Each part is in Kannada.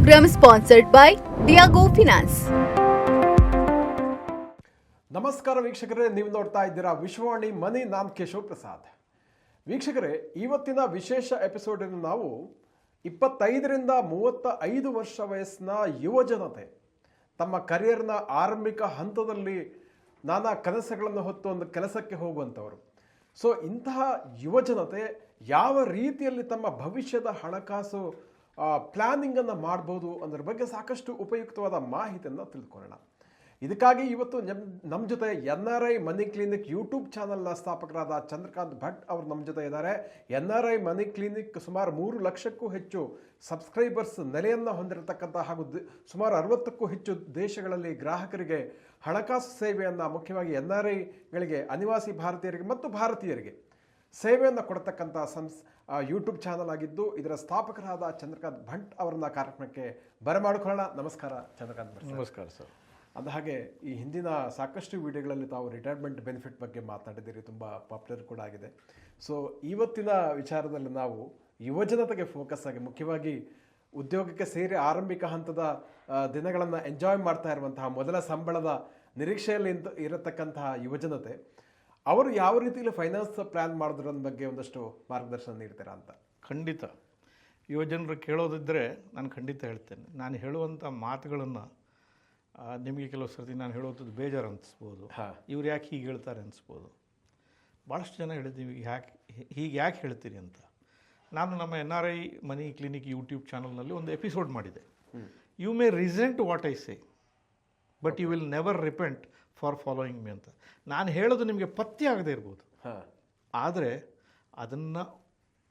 program sponsored by Diago Finance. ನಮಸ್ಕಾರ ವೀಕ್ಷಕರೇ, ನೀವು ನೋಡ್ತಾ ಇದ್ದೀರಾ ವಿಶ್ವವಾಣಿ ಮನಿ. ನಾನು ಕೇಶವ್ ಪ್ರಸಾದ್. ವೀಕ್ಷಕರೇ, ಇವತ್ತಿನ ವಿಶೇಷ ಎಪಿಸೋಡನ್ನು ನಾವು 25ರಿಂದ 35 ವರ್ಷ ವಯಸ್ಸಿನ ಯುವಜನತೆ ತಮ್ಮ ಕರಿಯರ್ನ ಆರಂಭಿಕ ಹಂತದಲ್ಲಿ ನಾನಾ ಕನಸುಗಳನ್ನು ಹೊತ್ತು ಒಂದು ಕೆಲಸಕ್ಕೆ ಹೋಗುವಂಥವರು. ಸೊ ಇಂತಹ ಯುವಜನತೆ ಯಾವ ರೀತಿಯಲ್ಲಿ ತಮ್ಮ ಭವಿಷ್ಯದ ಹಣಕಾಸು ಪ್ಲ್ಯಾನಿಂಗನ್ನು ಮಾಡ್ಬೋದು ಅನ್ನೋದ್ರ ಬಗ್ಗೆ ಸಾಕಷ್ಟು ಉಪಯುಕ್ತವಾದ ಮಾಹಿತಿಯನ್ನು ತಿಳ್ಕೊಳ್ಳೋಣ. ಇದಕ್ಕಾಗಿ ಇವತ್ತು ನಮ್ಮ ಜೊತೆ NRI ಮನಿ ಕ್ಲಿನಿಕ್ ಯೂಟ್ಯೂಬ್ ಚಾನಲ್ನ ಸ್ಥಾಪಕರಾದ ಚಂದ್ರಕಾಂತ್ ಭಟ್ ಅವರು ನಮ್ಮ ಜೊತೆ ಇದ್ದಾರೆ. NRI ಮನಿ ಕ್ಲಿನಿಕ್ ಸುಮಾರು 3 ಲಕ್ಷಕ್ಕೂ ಹೆಚ್ಚು ಸಬ್ಸ್ಕ್ರೈಬರ್ಸ್ ನೆಲೆಯನ್ನು ಹೊಂದಿರತಕ್ಕಂಥ ಹಾಗೂ ಸುಮಾರು 60ಕ್ಕೂ ಹೆಚ್ಚು ದೇಶಗಳಲ್ಲಿ ಗ್ರಾಹಕರಿಗೆ ಹಣಕಾಸು ಸೇವೆಯನ್ನು, ಮುಖ್ಯವಾಗಿ NRIಗಳಿಗೆ, ಅನಿವಾಸಿ ಭಾರತೀಯರಿಗೆ ಮತ್ತು ಭಾರತೀಯರಿಗೆ ಸೇವೆಯನ್ನು ಕೊಡತಕ್ಕಂಥ ಯೂಟ್ಯೂಬ್ ಚಾನಲ್ ಆಗಿದ್ದು, ಇದರ ಸ್ಥಾಪಕರಾದ ಚಂದ್ರಕಾಂತ್ ಭಟ್ ಅವರನ್ನ ಕಾರ್ಯಕ್ರಮಕ್ಕೆ ಬರಮಾಡಿಕೊಳ್ಳೋಣ. ನಮಸ್ಕಾರ ಚಂದ್ರಕಾಂತ್ ಭಟ್. ನಮಸ್ಕಾರ ಸರ್. ಅಂದ ಹಾಗೆ ಈ ಹಿಂದಿನ ಸಾಕಷ್ಟು ವಿಡಿಯೋಗಳಲ್ಲಿ ತಾವು ರಿಟೈರ್ಮೆಂಟ್ ಬೆನಿಫಿಟ್ ಬಗ್ಗೆ ಮಾತನಾಡಿದ್ದೀರಿ, ತುಂಬ ಪಾಪ್ಯುಲರ್ ಕೂಡ ಆಗಿದೆ. ಸೊ ಇವತ್ತಿನ ವಿಚಾರದಲ್ಲಿ ನಾವು ಯುವಜನತೆಗೆ ಫೋಕಸ್ ಆಗಿ, ಮುಖ್ಯವಾಗಿ ಉದ್ಯೋಗಕ್ಕೆ ಸೇರಿ ಆರಂಭಿಕ ಹಂತದ ದಿನಗಳನ್ನು ಎಂಜಾಯ್ ಮಾಡ್ತಾ ಇರುವಂತಹ, ಮೊದಲ ಸಂಬಳದ ನಿರೀಕ್ಷೆಯಲ್ಲಿ ಇರತಕ್ಕಂತಹ ಯುವಜನತೆ ಅವರು ಯಾವ ರೀತಿಯಲ್ಲಿ ಫೈನಾನ್ಸ್ ಪ್ಲ್ಯಾನ್ ಮಾಡಿದ್ರ ಬಗ್ಗೆ ಒಂದಷ್ಟು ಮಾರ್ಗದರ್ಶನ ನೀಡ್ತೀರಾ ಅಂತ. ಖಂಡಿತ ಯುವಜನರು ಕೇಳೋದಿದ್ದರೆ ನಾನು ಖಂಡಿತ ಹೇಳ್ತೇನೆ. ನಾನು ಹೇಳುವಂಥ ಮಾತುಗಳನ್ನು ನಿಮಗೆ ಕೆಲವು ಸರ್ತಿ ನಾನು ಹೇಳುವಂಥದ್ದು ಬೇಜಾರು ಅನಿಸ್ಬೋದು, ಇವ್ರು ಯಾಕೆ ಹೀಗೆ ಹೇಳ್ತಾರೆ ಅನಿಸ್ಬೋದು. ಭಾಳಷ್ಟು ಜನ ಹೇಳಿದ್ದೀವಿ ಹೀಗೆ ಯಾಕೆ ಹೇಳ್ತೀರಿ ಅಂತ. ನಾನು ನಮ್ಮ NRI ಮನಿ ಕ್ಲಿನಿಕ್ ಯೂಟ್ಯೂಬ್ ಚಾನಲ್ನಲ್ಲಿ ಒಂದು ಎಪಿಸೋಡ್ ಮಾಡಿದೆ. You may resent what I say but you will never repent for following me ಅಂತ. ನಾನು ಹೇಳೋದು ನಿಮಗೆ ಪಥ್ಯ ಆಗದೇ ಇರ್ಬೋದು, ಆದರೆ ಅದನ್ನು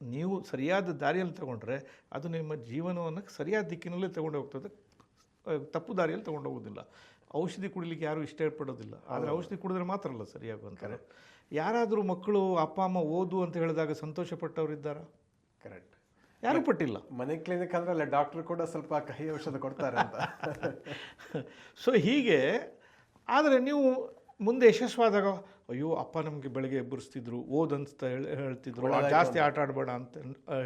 ನೀವು ಸರಿಯಾದ ದಾರಿಯಲ್ಲಿ ತಗೊಂಡ್ರೆ ಅದು ನಿಮ್ಮ ಜೀವನವನ್ನು ಸರಿಯಾದ ದಿಕ್ಕಿನಲ್ಲಿ ತಗೊಂಡು ಹೋಗ್ತದೆ, ತಪ್ಪು ದಾರಿಯಲ್ಲಿ ತಗೊಂಡು ಹೋಗೋದಿಲ್ಲ. ಔಷಧಿ ಕುಡಿಲಿಕ್ಕೆ ಯಾರೂ ಇಷ್ಟಪಡೋದಿಲ್ಲ, ಆದರೆ ಔಷಧಿ ಕುಡಿದ್ರೆ ಮಾತ್ರ ಅಲ್ಲ ಸರಿಯಾಗುವಂತಾರೆ. ಯಾರಾದರೂ ಮಕ್ಕಳು ಅಪ್ಪ ಅಮ್ಮ ಓದು ಅಂತ ಹೇಳಿದಾಗ ಸಂತೋಷ ಪಟ್ಟವರಿದ್ದಾರಾ? ಕರೆಕ್ಟ್, ಯಾರೂ ಪಟ್ಟಿಲ್ಲ. ಮನೆ ಕ್ಲಿನಿಕ್ ಅಂದರೆ ಅಲ್ಲ, ಡಾಕ್ಟರ್ ಕೂಡ ಸ್ವಲ್ಪ ಕಹಿ ಔಷಧ ಕೊಡ್ತಾರೆ ಅಂತ. ಸೊ ಹೀಗೆ. ಆದರೆ ನೀವು ಮುಂದೆ ಯಶಸ್ವಾದಾಗ, ಅಯ್ಯೋ ಅಪ್ಪ ನಮಗೆ ಬೆಳಗ್ಗೆ ಎಬ್ಬರಿಸ್ತಿದ್ರು, ಓದಂತ ಹೇಳ್ತಿದ್ರು, ಜಾಸ್ತಿ ಆಟ ಆಡಬೇಡ ಅಂತ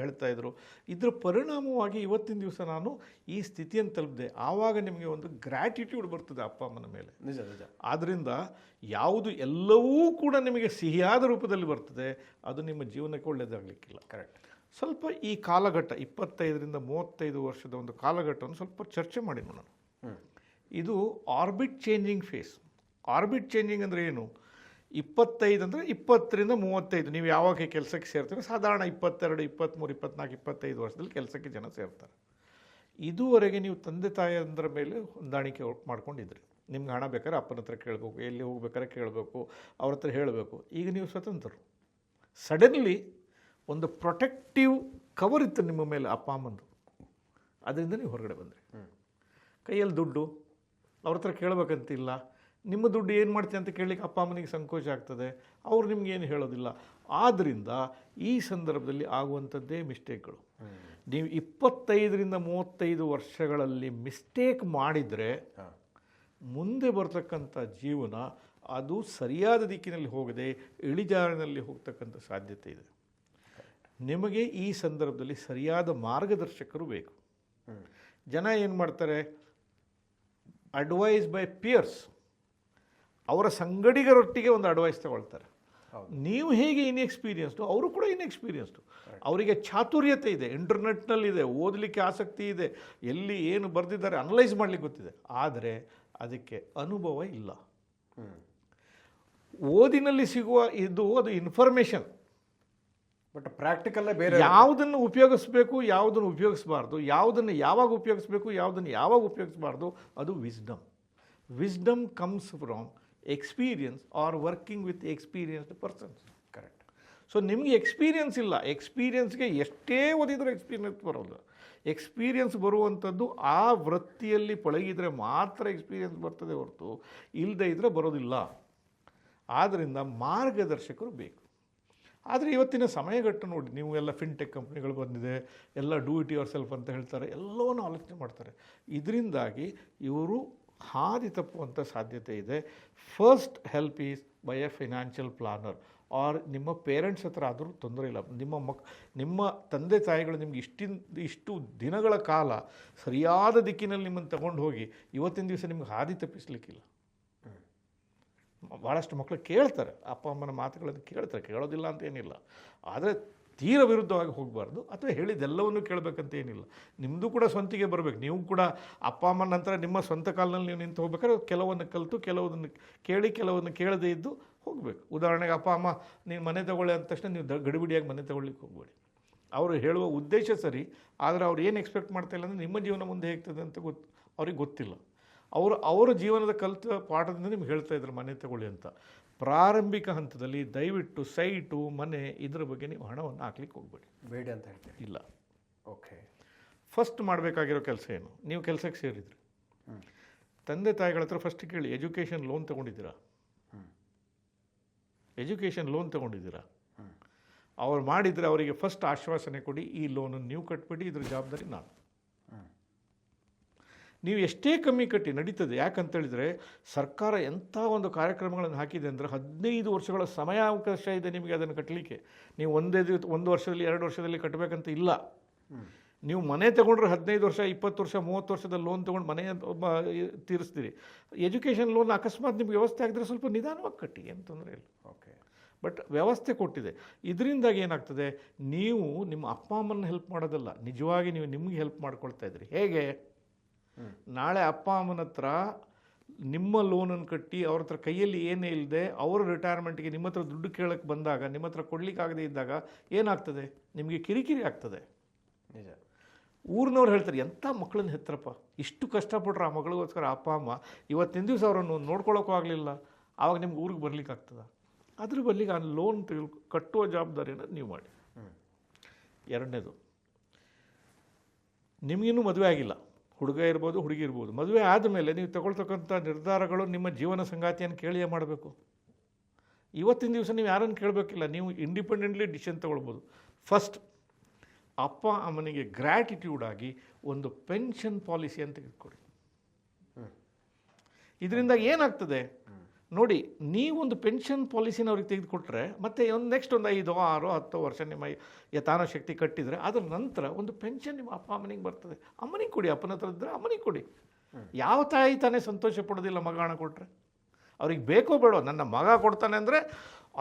ಹೇಳ್ತಾಯಿದ್ರು. ಇದರ ಪರಿಣಾಮವಾಗಿ ಇವತ್ತಿನ ದಿವಸ ನಾನು ಈ ಸ್ಥಿತಿಯನ್ನು ತಲುಪಿದೆ. ಆವಾಗ ನಿಮಗೆ ಒಂದು ಗ್ರ್ಯಾಟಿಟ್ಯೂಡ್ ಬರ್ತದೆ ಅಪ್ಪ ಅಮ್ಮನ ಮೇಲೆ. ನಿಜ ನಿಜ. ಆದ್ದರಿಂದ ಯಾವುದು ಎಲ್ಲವೂ ಕೂಡ ನಿಮಗೆ ಸಿಹಿಯಾದ ರೂಪದಲ್ಲಿ ಬರ್ತದೆ, ಅದು ನಿಮ್ಮ ಜೀವನಕ್ಕೆ ಒಳ್ಳೆಯದಾಗಲಿಕ್ಕಿಲ್ಲ. ಕರೆಕ್ಟ್. ಸ್ವಲ್ಪ ಈ ಕಾಲಘಟ್ಟ 25ರಿಂದ 35 ವರ್ಷದ ಒಂದು ಕಾಲಘಟ್ಟವನ್ನು ಸ್ವಲ್ಪ ಚರ್ಚೆ ಮಾಡಿ ನೋಡೋಣ. ಇದು orbit changing phase. Orbit changing ಅಂದರೆ ಏನು? 25 ಅಂದರೆ 20ರಿಂದ 35 ನೀವು ಯಾವಾಗ ಕೆಲಸಕ್ಕೆ ಸೇರ್ತೀರೋ, ಸಾಧಾರಣ 22, 23, 24, 25 ವರ್ಷದಲ್ಲಿ ಕೆಲಸಕ್ಕೆ ಜನ ಸೇರ್ತಾರೆ. ಇದುವರೆಗೆ ನೀವು ತಂದೆ ತಾಯಿಯಂದ್ರ ಮೇಲೆ ಹೊಂದಾಣಿಕೆ ಮಾಡ್ಕೊಂಡಿದ್ರಿ. ನಿಮ್ಗೆ ಹಣ ಬೇಕಾದ್ರೆ ಅಪ್ಪನ ಹತ್ರ ಕೇಳಬೇಕು, ಎಲ್ಲಿ ಹೋಗ್ಬೇಕಾದ್ರೆ ಕೇಳಬೇಕು, ಅವ್ರ ಹತ್ರ ಹೇಳಬೇಕು. ಈಗ ನೀವು ಸ್ವತಂತ್ರರು. ಸಡನ್ಲಿ ಒಂದು ಪ್ರೊಟೆಕ್ಟಿವ್ ಕವರ್ ಇತ್ತು ನಿಮ್ಮ ಮೇಲೆ ಅಪ್ಪ ಅಮ್ಮಂದು, ಅದರಿಂದ ನೀವು ಹೊರಗಡೆ ಬಂದ್ರಿ. ಕೈಯಲ್ಲಿ ದುಡ್ಡು, ಅವ್ರ ಹತ್ರ ಕೇಳಬೇಕಂತಿಲ್ಲ. ನಿಮ್ಮ ದುಡ್ಡು ಏನು ಮಾಡ್ತೀವಿ ಅಂತ ಕೇಳಲಿಕ್ಕೆ ಅಪ್ಪ ಅಮ್ಮನಿಗೆ ಸಂಕೋಚ ಆಗ್ತದೆ, ಅವ್ರು ನಿಮ್ಗೇನು ಹೇಳೋದಿಲ್ಲ. ಆದ್ದರಿಂದ ಈ ಸಂದರ್ಭದಲ್ಲಿ ಆಗುವಂಥದ್ದೇ ಮಿಸ್ಟೇಕ್ಗಳು. ನೀವು 25ರಿಂದ 35 ವರ್ಷಗಳಲ್ಲಿ ಮಿಸ್ಟೇಕ್ ಮಾಡಿದರೆ ಮುಂದೆ ಬರ್ತಕ್ಕಂಥ ಜೀವನ ಅದು ಸರಿಯಾದ ದಿಕ್ಕಿನಲ್ಲಿ ಹೋಗದೆ ಇಳಿಜಾರಿನಲ್ಲಿ ಹೋಗ್ತಕ್ಕಂಥ ಸಾಧ್ಯತೆ ಇದೆ. ನಿಮಗೆ ಈ ಸಂದರ್ಭದಲ್ಲಿ ಸರಿಯಾದ ಮಾರ್ಗದರ್ಶಕರು ಬೇಕು. ಜನ ಏನು ಮಾಡ್ತಾರೆ, ಅಡ್ವೈಸ್ ಬೈ ಪಿಯರ್ಸ್, ಅವರ ಸಂಗಡಿಗರೊಟ್ಟಿಗೆ ಒಂದು ಅಡ್ವೈಸ್ ತಗೊಳ್ತಾರೆ. ನೀವು ಹೇಗೆ ಇನ್ಎಕ್ಸ್ಪೀರಿಯನ್ಸ್ಡು, ಅವರು ಕೂಡ ಇನ್ಎಕ್ಸ್ಪೀರಿಯನ್ಸ್ಡು. ಅವರಿಗೆ ಚಾತುರ್ಯತೆ ಇದೆ, ಇಂಟರ್ನೆಟ್ನಲ್ಲಿದೆ, ಓದಲಿಕ್ಕೆ ಆಸಕ್ತಿ ಇದೆ, ಎಲ್ಲಿ ಏನು ಬರೆದಿದ್ದಾರೆ ಅನಲೈಸ್ ಮಾಡಲಿಕ್ಕೆ ಗೊತ್ತಿದೆ. ಆದರೆ ಅದಕ್ಕೆ ಅನುಭವ ಇಲ್ಲ. ಓದಿನಲ್ಲಿ ಸಿಗುವ ಅದು ಇನ್ಫಾರ್ಮೇಷನ್, ಬಟ್ ಪ್ರಾಕ್ಟಿಕಲ್ಲೇ ಬೇರೆ. ಯಾವುದನ್ನು ಉಪಯೋಗಿಸ್ಬೇಕು, ಯಾವುದನ್ನು ಉಪಯೋಗಿಸಬಾರ್ದು, ಯಾವುದನ್ನು ಯಾವಾಗ ಉಪಯೋಗಿಸ್ಬೇಕು, ಯಾವುದನ್ನು ಯಾವಾಗ ಉಪಯೋಗಿಸಬಾರ್ದು, ಅದು wisdom. Wisdom comes from experience are working with experienced persons. Correct. So ನಿಮಗೆ ಎಕ್ಸ್ಪೀರಿಯನ್ಸ್ ಇಲ್ಲ. ಎಕ್ಸ್ಪೀರಿಯನ್ಸ್ಗೆ ಎಷ್ಟೇ ಓದಿದರೂ ಎಕ್ಸ್ಪೀರಿಯನ್ಸ್ ಬರೋದು. ಎಕ್ಸ್ಪೀರಿಯನ್ಸ್ ಬರುವಂಥದ್ದು ಆ ವೃತ್ತಿಯಲ್ಲಿ ಪಳಗಿದರೆ ಮಾತ್ರ ಎಕ್ಸ್ಪೀರಿಯನ್ಸ್ ಬರ್ತದೆ ಹೊರತು ಇಲ್ಲದೇ ಇದ್ದರೆ ಬರೋದಿಲ್ಲ. ಆದ್ದರಿಂದ ಮಾರ್ಗದರ್ಶಕರು ಬೇಕು. ಆದರೆ ಇವತ್ತಿನ ಸಮಯಗಟ್ಟು ನೋಡಿ, ನೀವು ಎಲ್ಲ ಫಿನ್ಟೆಕ್ ಕಂಪ್ನಿಗಳು ಬಂದಿದೆ, ಎಲ್ಲ ಡೂ ಇಟ್ ಯುವರ್ ಸೆಲ್ಫ್ ಅಂತ ಹೇಳ್ತಾರೆ, ಎಲ್ಲವನ್ನೂ ಆಲೋಚನೆ ಮಾಡ್ತಾರೆ. ಇದರಿಂದಾಗಿ ಇವರು ಹಾದಿ ತಪ್ಪುವಂಥ ಸಾಧ್ಯತೆ ಇದೆ. First help is by a financial planner or ನಿಮ್ಮ ಪೇರೆಂಟ್ಸ್ ಹತ್ರ ಆದರೂ ತೊಂದರೆ ಇಲ್ಲ. ನಿಮ್ಮ ತಂದೆ ತಾಯಿಗಳು ನಿಮ್ಗೆ ಇಷ್ಟು ದಿನಗಳ ಕಾಲ ಸರಿಯಾದ ದಿಕ್ಕಿನಲ್ಲಿ ನಿಮ್ಮನ್ನು ತಗೊಂಡು ಹೋಗಿ ಇವತ್ತಿನ ದಿವಸ ನಿಮ್ಗೆ ಹಾದಿ ತಪ್ಪಿಸ್ಲಿಕ್ಕಿಲ್ಲ. ಭಾಳಷ್ಟು ಮಕ್ಕಳು ಕೇಳ್ತಾರೆ, ಅಪ್ಪ ಅಮ್ಮನ ಮಾತುಗಳನ್ನು ಕೇಳ್ತಾರೆ, ಕೇಳೋದಿಲ್ಲ ಅಂತ ಏನಿಲ್ಲ. ಆದರೆ ತೀರ ವಿರುದ್ಧವಾಗಿ ಹೋಗಬಾರ್ದು, ಅಥವಾ ಹೇಳಿದ್ದೆಲ್ಲವನ್ನೂ ಕೇಳಬೇಕಂತ ಏನಿಲ್ಲ. ನಿಮ್ಮದು ಕೂಡ ಸ್ವಂತಿಗೆ ಬರಬೇಕು. ನೀವು ಕೂಡ ಅಪ್ಪ ಅಮ್ಮನ ನಂತರ ನಿಮ್ಮ ಸ್ವಂತ ಕಾಲದಲ್ಲಿ ನೀವು ನಿಂತು ಹೋಗ್ಬೇಕಾದ್ರೆ ಕೆಲವನ್ನು ಕಲಿತು, ಕೆಲವನ್ನು ಕೇಳಿ, ಕೆಲವನ್ನು ಕೇಳದೇ ಇದ್ದು ಹೋಗಬೇಕು. ಉದಾಹರಣೆಗೆ ಅಪ್ಪ ಅಮ್ಮ ನೀನು ಮನೆ ತಗೊಳ್ಳಿ ಅಂದ ತಕ್ಷಣ ನೀವು ಗಡಿಬಿಡಿಯಾಗಿ ಮನೆ ತಗೊಳ್ಳಿಕ್ಕೆ ಹೋಗಬೇಡಿ. ಅವರು ಹೇಳುವ ಉದ್ದೇಶ ಸರಿ, ಆದರೆ ಅವ್ರು ಏನು ಎಕ್ಸ್ಪೆಕ್ಟ್ ಮಾಡ್ತಾಯಿಲ್ಲ ಅಂದರೆ ನಿಮ್ಮ ಜೀವನ ಮುಂದೆ ಹೇಗ್ತದೆ ಅಂತ ಅವ್ರಿಗೆ ಗೊತ್ತಿಲ್ಲ. ಅವರ ಜೀವನದ ಕಲಿತ ಪಾಠದಿಂದ ನಿಮ್ಗೆ ಹೇಳ್ತಾ ಇದ್ರು ಮನೆ ತಗೊಳ್ಳಿ ಅಂತ. ಪ್ರಾರಂಭಿಕ ಹಂತದಲ್ಲಿ ದಯವಿಟ್ಟು ಸೈಟು, ಮನೆ ಇದರ ಬಗ್ಗೆ ನೀವು ಹಣವನ್ನು ಹಾಕ್ಲಿಕ್ಕೆ ಹೋಗಬೇಡಿ, ಬೇಡ ಅಂತ ಹೇಳ್ತೀವಿ. ಇಲ್ಲ. ಓಕೆ, ಫಸ್ಟ್ ಮಾಡಬೇಕಾಗಿರೋ ಕೆಲಸ ಏನು? ನೀವು ಕೆಲಸಕ್ಕೆ ಸೇರಿದ್ರಿ, ತಂದೆ ತಾಯಿಗಳ ಹತ್ರ ಫಸ್ಟ್ ಕೇಳಿ, ಎಜುಕೇಷನ್ ಲೋನ್ ತೊಗೊಂಡಿದ್ದೀರಾ? ಎಜುಕೇಷನ್ ಲೋನ್ ತೊಗೊಂಡಿದ್ದೀರಾ? ಅವ್ರು ಮಾಡಿದರೆ ಅವರಿಗೆ ಫಸ್ಟ್ ಆಶ್ವಾಸನೆ ಕೊಡಿ, ಈ ಲೋನನ್ನು ನೀವು ಕಟ್ಬಿಡಿ, ಇದ್ರ ಜವಾಬ್ದಾರಿ ನಾನು. ನೀವು ಎಷ್ಟೇ ಕಮ್ಮಿ ಕಟ್ಟಿ ನಡೀತದೆ. ಯಾಕಂತೇಳಿದರೆ ಸರ್ಕಾರ ಎಂಥ ಒಂದು ಕಾರ್ಯಕ್ರಮಗಳನ್ನು ಹಾಕಿದೆ ಅಂದರೆ 15 ವರ್ಷಗಳ ಸಮಯಾವಕಾಶ ಇದೆ ನಿಮಗೆ ಅದನ್ನು ಕಟ್ಟಲಿಕ್ಕೆ. ನೀವು ಒಂದು ವರ್ಷದಲ್ಲಿ 2 ವರ್ಷದಲ್ಲಿ ಕಟ್ಟಬೇಕಂತ ಇಲ್ಲ. ನೀವು ಮನೆ ತೊಗೊಂಡ್ರೆ 15 ವರ್ಷ, 20 ವರ್ಷ, 30 ವರ್ಷದ ಲೋನ್ ತೊಗೊಂಡು ಮನೆ ತೀರಿಸ್ತೀರಿ. ಎಜುಕೇಷನ್ ಲೋನ್ ಅಕಸ್ಮಾತ್ ನಿಮ್ಗೆ ವ್ಯವಸ್ಥೆ ಆಗಿದ್ರೆ ಸ್ವಲ್ಪ ನಿಧಾನವಾಗಿ ಕಟ್ಟಿ, ಏನು ತೊಂದರೆ ಇಲ್ಲ. ಓಕೆ, ಬಟ್ ವ್ಯವಸ್ಥೆ ಕೊಟ್ಟಿದೆ. ಇದರಿಂದಾಗಿ ಏನಾಗ್ತದೆ, ನೀವು ನಿಮ್ಮ ಅಪ್ಪ ಅಮ್ಮನ ಹೆಲ್ಪ್ ಮಾಡೋದಲ್ಲ, ನಿಜವಾಗಿ ನೀವು ನಿಮ್ಗೆ ಹೆಲ್ಪ್ ಮಾಡ್ಕೊಳ್ತಾ ಇದ್ರಿ. ಹೇಗೆ? ನಾಳೆ ಅಪ್ಪ ಅಮ್ಮನ ಹತ್ರ ನಿಮ್ಮ ಲೋನನ್ನು ಕಟ್ಟಿ ಅವ್ರ ಹತ್ರ ಕೈಯಲ್ಲಿ ಏನೇ ಇಲ್ಲದೆ ಅವರ ರಿಟೈರ್ಮೆಂಟ್ಗೆ ನಿಮ್ಮ ಹತ್ರ ದುಡ್ಡು ಕೇಳಕ್ಕೆ ಬಂದಾಗ, ನಿಮ್ಮ ಹತ್ರ ಕೊಡಲಿಕ್ಕಾಗದೇ ಇದ್ದಾಗ ಏನಾಗ್ತದೆ? ನಿಮಗೆ ಕಿರಿಕಿರಿ ಆಗ್ತದೆ. ನಿಜ. ಊರಿನವ್ರು ಹೇಳ್ತಾರೆ, ಎಂಥ ಮಕ್ಕಳನ್ನ ಹೆತ್ತರಪ್ಪ, ಇಷ್ಟು ಕಷ್ಟಪಟ್ರೆ ಆ ಮಗಳಿಗೋಸ್ಕರ ಅಪ್ಪ ಅಮ್ಮ, ಇವತ್ತಿನ ದಿವಸ ಅವರನ್ನು ನೋಡ್ಕೊಳ್ಳೋಕ್ಕೂ ಆಗಲಿಲ್ಲ, ಆವಾಗ ನಿಮ್ಗೆ ಊರಿಗೆ ಬರ್ಲಿಕ್ಕಾಗ್ತದೆ. ಅದ್ರ ಬದಲಿಗೆ ಆ ಲೋನ್ ಕಟ್ಟುವ ಜವಾಬ್ದಾರಿಯನ್ನು ನೀವು ಮಾಡಿ. ಎರಡನೇದು, ನಿಮಗಿನ್ನೂ ಮದುವೆ ಆಗಿಲ್ಲ, ಹುಡುಗ ಇರ್ಬೋದು, ಹುಡುಗಿ ಇರ್ಬೋದು. ಮದುವೆ ಆದಮೇಲೆ ನೀವು ತಗೊಳ್ತಕ್ಕಂಥ ನಿರ್ಧಾರಗಳು ನಿಮ್ಮ ಜೀವನ ಸಂಗಾತಿಯನ್ನು ಕೇಳಿಯೇ ಮಾಡಬೇಕು. ಇವತ್ತಿನ ದಿವಸ ನೀವು ಯಾರನ್ನು ಕೇಳಬೇಕಿಲ್ಲ, ನೀವು ಇಂಡಿಪೆಂಡೆಂಟ್ಲಿ ಡಿಸಿಷನ್ ತೊಗೊಳ್ಬೋದು. ಫಸ್ಟ್ ಅಪ್ಪ ಅಮ್ಮನಿಗೆ ಗ್ರ್ಯಾಟಿಟ್ಯೂಡ್ ಆಗಿ ಒಂದು ಪೆನ್ಷನ್ ಪಾಲಿಸಿ ಅಂತ ತೆಗೆದುಕೊಡಿ. ಇದರಿಂದ ಏನಾಗ್ತದೆ ನೋಡಿ, ನೀವೊಂದು ಪೆನ್ಷನ್ ಪಾಲಿಸಿನ ಅವ್ರಿಗೆ ತೆಗೆದುಕೊಟ್ರೆ ಮತ್ತೆ ನೆಕ್ಸ್ಟ್ ಒಂದು 5, 6, 10 ವರ್ಷ ನಿಮ್ಮ ಯಥಾನ ಶಕ್ತಿ ಕಟ್ಟಿದರೆ ಅದರ ನಂತರ ಒಂದು ಪೆನ್ಷನ್ ನಿಮ್ಮ ಅಪ್ಪ ಅಮ್ಮನಿಗೆ ಬರ್ತದೆ. ಅಮ್ಮನಿಗೆ ಕೊಡಿ, ಅಪ್ಪನ ಹತ್ರ ಇದ್ದರೆ ಅಮ್ಮನಿಗೆ ಕೊಡಿ. ಯಾವ ತಾಯಿ ತಾನೇ ಸಂತೋಷ ಪಡೋದಿಲ್ಲ ಮಗ ಹಣ ಕೊಟ್ಟರೆ? ಅವ್ರಿಗೆ ಬೇಕೋ ಬೇಡೋ, ನನ್ನ ಮಗ ಕೊಡ್ತಾನೆ ಅಂದರೆ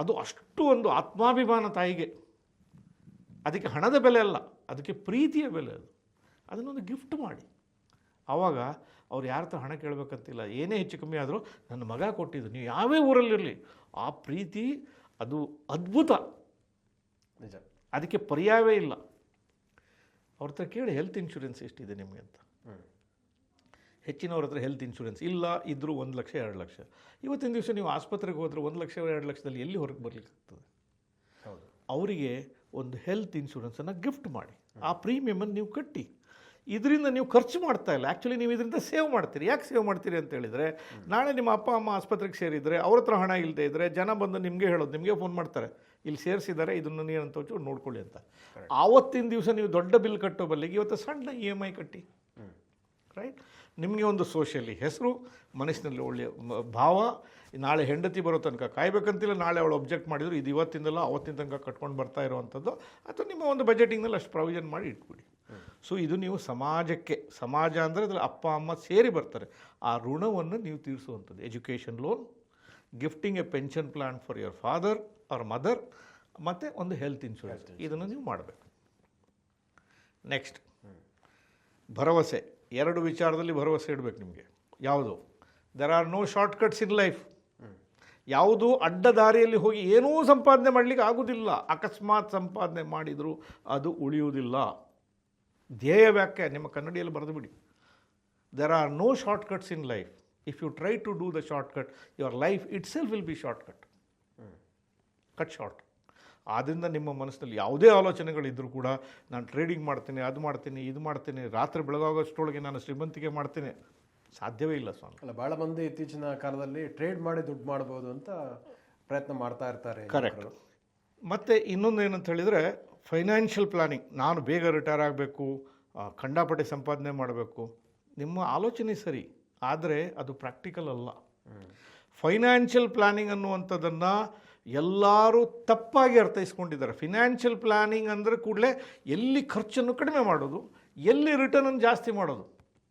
ಅದು ಅಷ್ಟು ಒಂದು ಆತ್ಮಾಭಿಮಾನ ತಾಯಿಗೆ. ಅದಕ್ಕೆ ಹಣದ ಬೆಲೆ ಅಲ್ಲ, ಅದಕ್ಕೆ ಪ್ರೀತಿಯ ಬೆಲೆ. ಅದನ್ನೊಂದು ಗಿಫ್ಟ್ ಮಾಡಿ. ಆವಾಗ ಅವ್ರು ಯಾರ ಹತ್ರ ಹಣ ಕೇಳಬೇಕಂತಿಲ್ಲ. ಏನೇ ಹೆಚ್ಚು ಕಮ್ಮಿ ಆದರೂ ನನ್ನ ಮಗ ಕೊಟ್ಟಿದ್ದು, ನೀವು ಯಾವೇ ಊರಲ್ಲಿರಲಿ, ಆ ಪ್ರೀತಿ ಅದು ಅದ್ಭುತ. ನಿಜ. ಅದಕ್ಕೆ ಪರ್ಯಾಯವೇ ಇಲ್ಲ. ಅವ್ರ ಹತ್ರ ಕೇಳಿ ಹೆಲ್ತ್ ಇನ್ಶೂರೆನ್ಸ್ ಎಷ್ಟಿದೆ ನಿಮಗೆ ಅಂತ. ಹೆಚ್ಚಿನವ್ರ ಹತ್ರ ಹೆಲ್ತ್ ಇನ್ಶೂರೆನ್ಸ್ ಇಲ್ಲ, ಇದ್ದರೂ 1 ಲಕ್ಷ 2 ಲಕ್ಷ. ಇವತ್ತಿನ ದಿವಸ ನೀವು ಆಸ್ಪತ್ರೆಗೆ ಹೋದರೆ 1 ಲಕ್ಷ 2 ಲಕ್ಷದಲ್ಲಿ ಎಲ್ಲಿ ಹೊರಗೆ ಬರಲಿಕ್ಕಾಗ್ತದೆ? ಹೌದು. ಅವರಿಗೆ ಒಂದು ಹೆಲ್ತ್ ಇನ್ಶೂರೆನ್ಸನ್ನು ಗಿಫ್ಟ್ ಮಾಡಿ, ಆ ಪ್ರೀಮಿಯಮನ್ನು ನೀವು ಕಟ್ಟಿ. ಇದರಿಂದ ನೀವು ಖರ್ಚು ಮಾಡ್ತಾ ಇಲ್ಲ, ಆ್ಯಕ್ಚುಲಿ ನೀವು ಇದರಿಂದ ಸೇವ್ ಮಾಡ್ತೀರಿ. ಯಾಕೆ ಸೇವ್ ಮಾಡ್ತೀರಿ ಅಂತ ಹೇಳಿದರೆ, ನಾಳೆ ನಿಮ್ಮ ಅಪ್ಪ ಅಮ್ಮ ಆಸ್ಪತ್ರೆಗೆ ಸೇರಿದರೆ ಅವ್ರ ಹತ್ರ ಹಣ ಇಲ್ಲದೆ ಇದ್ದರೆ ಜನ ಬಂದು ನಿಮಗೆ ಹೇಳೋದು, ನಿಮಗೆ ಫೋನ್ ಮಾಡ್ತಾರೆ, ಇಲ್ಲಿ ಸೇರಿಸಿದ್ದಾರೆ, ಇದನ್ನು ನೀನಂತ ನೋಡ್ಕೊಳ್ಳಿ ಅಂತ. ಆವತ್ತಿನ ದಿವಸ ನೀವು ದೊಡ್ಡ ಬಿಲ್ ಕಟ್ಟೋ ಬಲ್ಲಿಗೆ ಇವತ್ತು ಸಣ್ಣ EMI ಕಟ್ಟಿ. ರೈಟ್? ನಿಮಗೆ ಒಂದು ಸೋಷಿಯಲಿ ಹೆಸರು, ಮನಸ್ಸಿನಲ್ಲಿ ಒಳ್ಳೆಯ ಭಾವ. ನಾಳೆ ಹೆಂಡತಿ ಬರೋ ತನಕ ಕಾಯಬೇಕಂತಿಲ್ಲ. ನಾಳೆ ಅವಳು ಒಬ್ಜೆಕ್ಟ್ ಮಾಡಿದ್ರು, ಇದು ಇವತ್ತಿಂದಲ್ಲ ಅವತ್ತಿನ ತನಕ ಕಟ್ಕೊಂಡು ಬರ್ತಾ ಇರುವಂಥದ್ದು, ಅಥವಾ ನಿಮ್ಮ ಒಂದು ಬಜೆಟಿಂಗ್ನಲ್ಲಿ ಅಷ್ಟು ಪ್ರಾವಿಷನ್ ಮಾಡಿ ಇಟ್ಬಿಡಿ. ಸೊ ಇದು ನೀವು ಸಮಾಜಕ್ಕೆ, ಸಮಾಜ ಅಂದರೆ ಅದರಲ್ಲಿ ಅಪ್ಪ ಅಮ್ಮ ಸೇರಿ ಬರ್ತಾರೆ, ಆ ಋಣವನ್ನು ನೀವು ತೀರಿಸುವಂಥದ್ದು. Education loan, gifting a pension plan for your father or mother, ಮತ್ತು ಒಂದು ಹೆಲ್ತ್ ಇನ್ಶೂರೆನ್ಸ್. ಇದನ್ನು ನೀವು ಮಾಡಬೇಕು. ನೆಕ್ಸ್ಟ್, ಭರವಸೆ. 2 ವಿಚಾರದಲ್ಲಿ ಭರವಸೆ ಇಡಬೇಕು ನಿಮಗೆ. ಯಾವುದು? There are no shortcuts in life. ಯಾವುದು ಅಡ್ಡ ದಾರಿಯಲ್ಲಿ ಹೋಗಿ ಏನೂ ಸಂಪಾದನೆ ಮಾಡಲಿಕ್ಕೆ ಆಗೋದಿಲ್ಲ. ಅಕಸ್ಮಾತ್ ಸಂಪಾದನೆ ಮಾಡಿದರೂ ಅದು ಉಳಿಯುವುದಿಲ್ಲ. ಧ್ಯೇಯ ವ್ಯಾಖ್ಯೆ ನಿಮ್ಮ ಕನ್ನಡಿಯಲ್ಲಿ ಬರೆದು ಬಿಡಿ. There are no shortcuts in life. If you try to do the shortcut, your life itself will be shortcut. Cut short. ಆದ್ದರಿಂದ ನಿಮ್ಮ ಮನಸ್ಸಿನಲ್ಲಿ ಯಾವುದೇ ಆಲೋಚನೆಗಳಿದ್ದರೂ ಕೂಡ, ನಾನು ಟ್ರೇಡಿಂಗ್ ಮಾಡ್ತೀನಿ, ಅದು ಮಾಡ್ತೀನಿ, ಇದು ಮಾಡ್ತೀನಿ, ರಾತ್ರಿ ಬೆಳಗಾಗೋಷ್ಟರೊಳಗೆ ನಾನು ಶ್ರೀಮಂತಿಕೆ ಮಾಡ್ತೀನಿ, ಸಾಧ್ಯವೇ ಇಲ್ಲ ಸ್ವಾಮಿ. ಅಲ್ಲ, ಭಾಳ ಮಂದಿ ಇತ್ತೀಚಿನ ಕಾಲದಲ್ಲಿ ಟ್ರೇಡ್ ಮಾಡಿ ದುಡ್ಡು ಮಾಡ್ಬೋದು ಅಂತ ಪ್ರಯತ್ನ ಮಾಡ್ತಾ ಇರ್ತಾರೆ. ಕರೆಕ್ಟ್. ಮತ್ತು ಇನ್ನೊಂದು ಏನಂತ ಹೇಳಿದರೆ, ಫೈನಾನ್ಷಿಯಲ್ ಪ್ಲಾನಿಂಗ್. ನಾನು ಬೇಗ ರಿಟೈರ್ ಆಗಬೇಕು, ಕಂಡಾಪಟ್ಟೆ ಸಂಪಾದನೆ ಮಾಡಬೇಕು. ನಿಮ್ಮ ಆಲೋಚನೆ ಸರಿ, ಆದರೆ ಅದು ಪ್ರಾಕ್ಟಿಕಲ್ ಅಲ್ಲ. ಫೈನಾನ್ಷಿಯಲ್ ಪ್ಲಾನಿಂಗ್ ಅನ್ನುವಂಥದ್ದನ್ನು ಎಲ್ಲರೂ ತಪ್ಪಾಗಿ ಅರ್ಥೈಸ್ಕೊಂಡಿದ್ದಾರೆ. ಫಿನಾನ್ಷಿಯಲ್ ಪ್ಲಾನಿಂಗ್ ಅಂದರೆ ಕೂಡಲೇ ಎಲ್ಲಿ ಖರ್ಚನ್ನು ಕಡಿಮೆ ಮಾಡೋದು, ಎಲ್ಲಿ ರಿಟರ್ನನ್ನು ಜಾಸ್ತಿ ಮಾಡೋದು.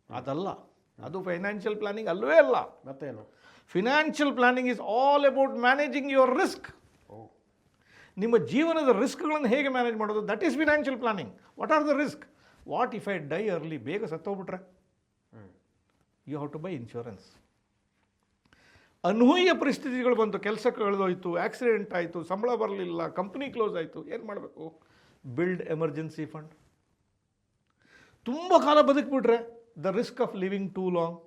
ಅದಲ್ಲ, ಅದು ಫೈನಾನ್ಷಿಯಲ್ ಪ್ಲಾನಿಂಗ್ ಅಲ್ಲವೇ ಅಲ್ಲ. ಮತ್ತೇನು? Financial planning is all about managing your risk. ನಿಮ್ಮ ಜೀವನದ ರಿಸ್ಕ್ಗಳನ್ನು ಹೇಗೆ ಮ್ಯಾನೇಜ್ ಮಾಡೋದು, that is financial planning. What are the risk? What if I die early, ಬೇಗ ಸತ್ತೋಗ್ಬಿಟ್ರೆ you have to buy insurance. ಅನ್ವಯ ಪರಿಸ್ಥಿತಿಗಳು ಬಂತು, ಕೆಲಸ ಕಳೆದೋಯ್ತು, ಆಕ್ಸಿಡೆಂಟ್ ಆಯಿತು, ಸಂಬಳ ಬರಲಿಲ್ಲ, ಕಂಪ್ನಿ ಕ್ಲೋಸ್ ಆಯಿತು, ಏನು ಮಾಡಬೇಕು? Build emergency fund. ತುಂಬ ಕಾಲ ಬದುಕಿಬಿಟ್ರೆ the risk of living too long,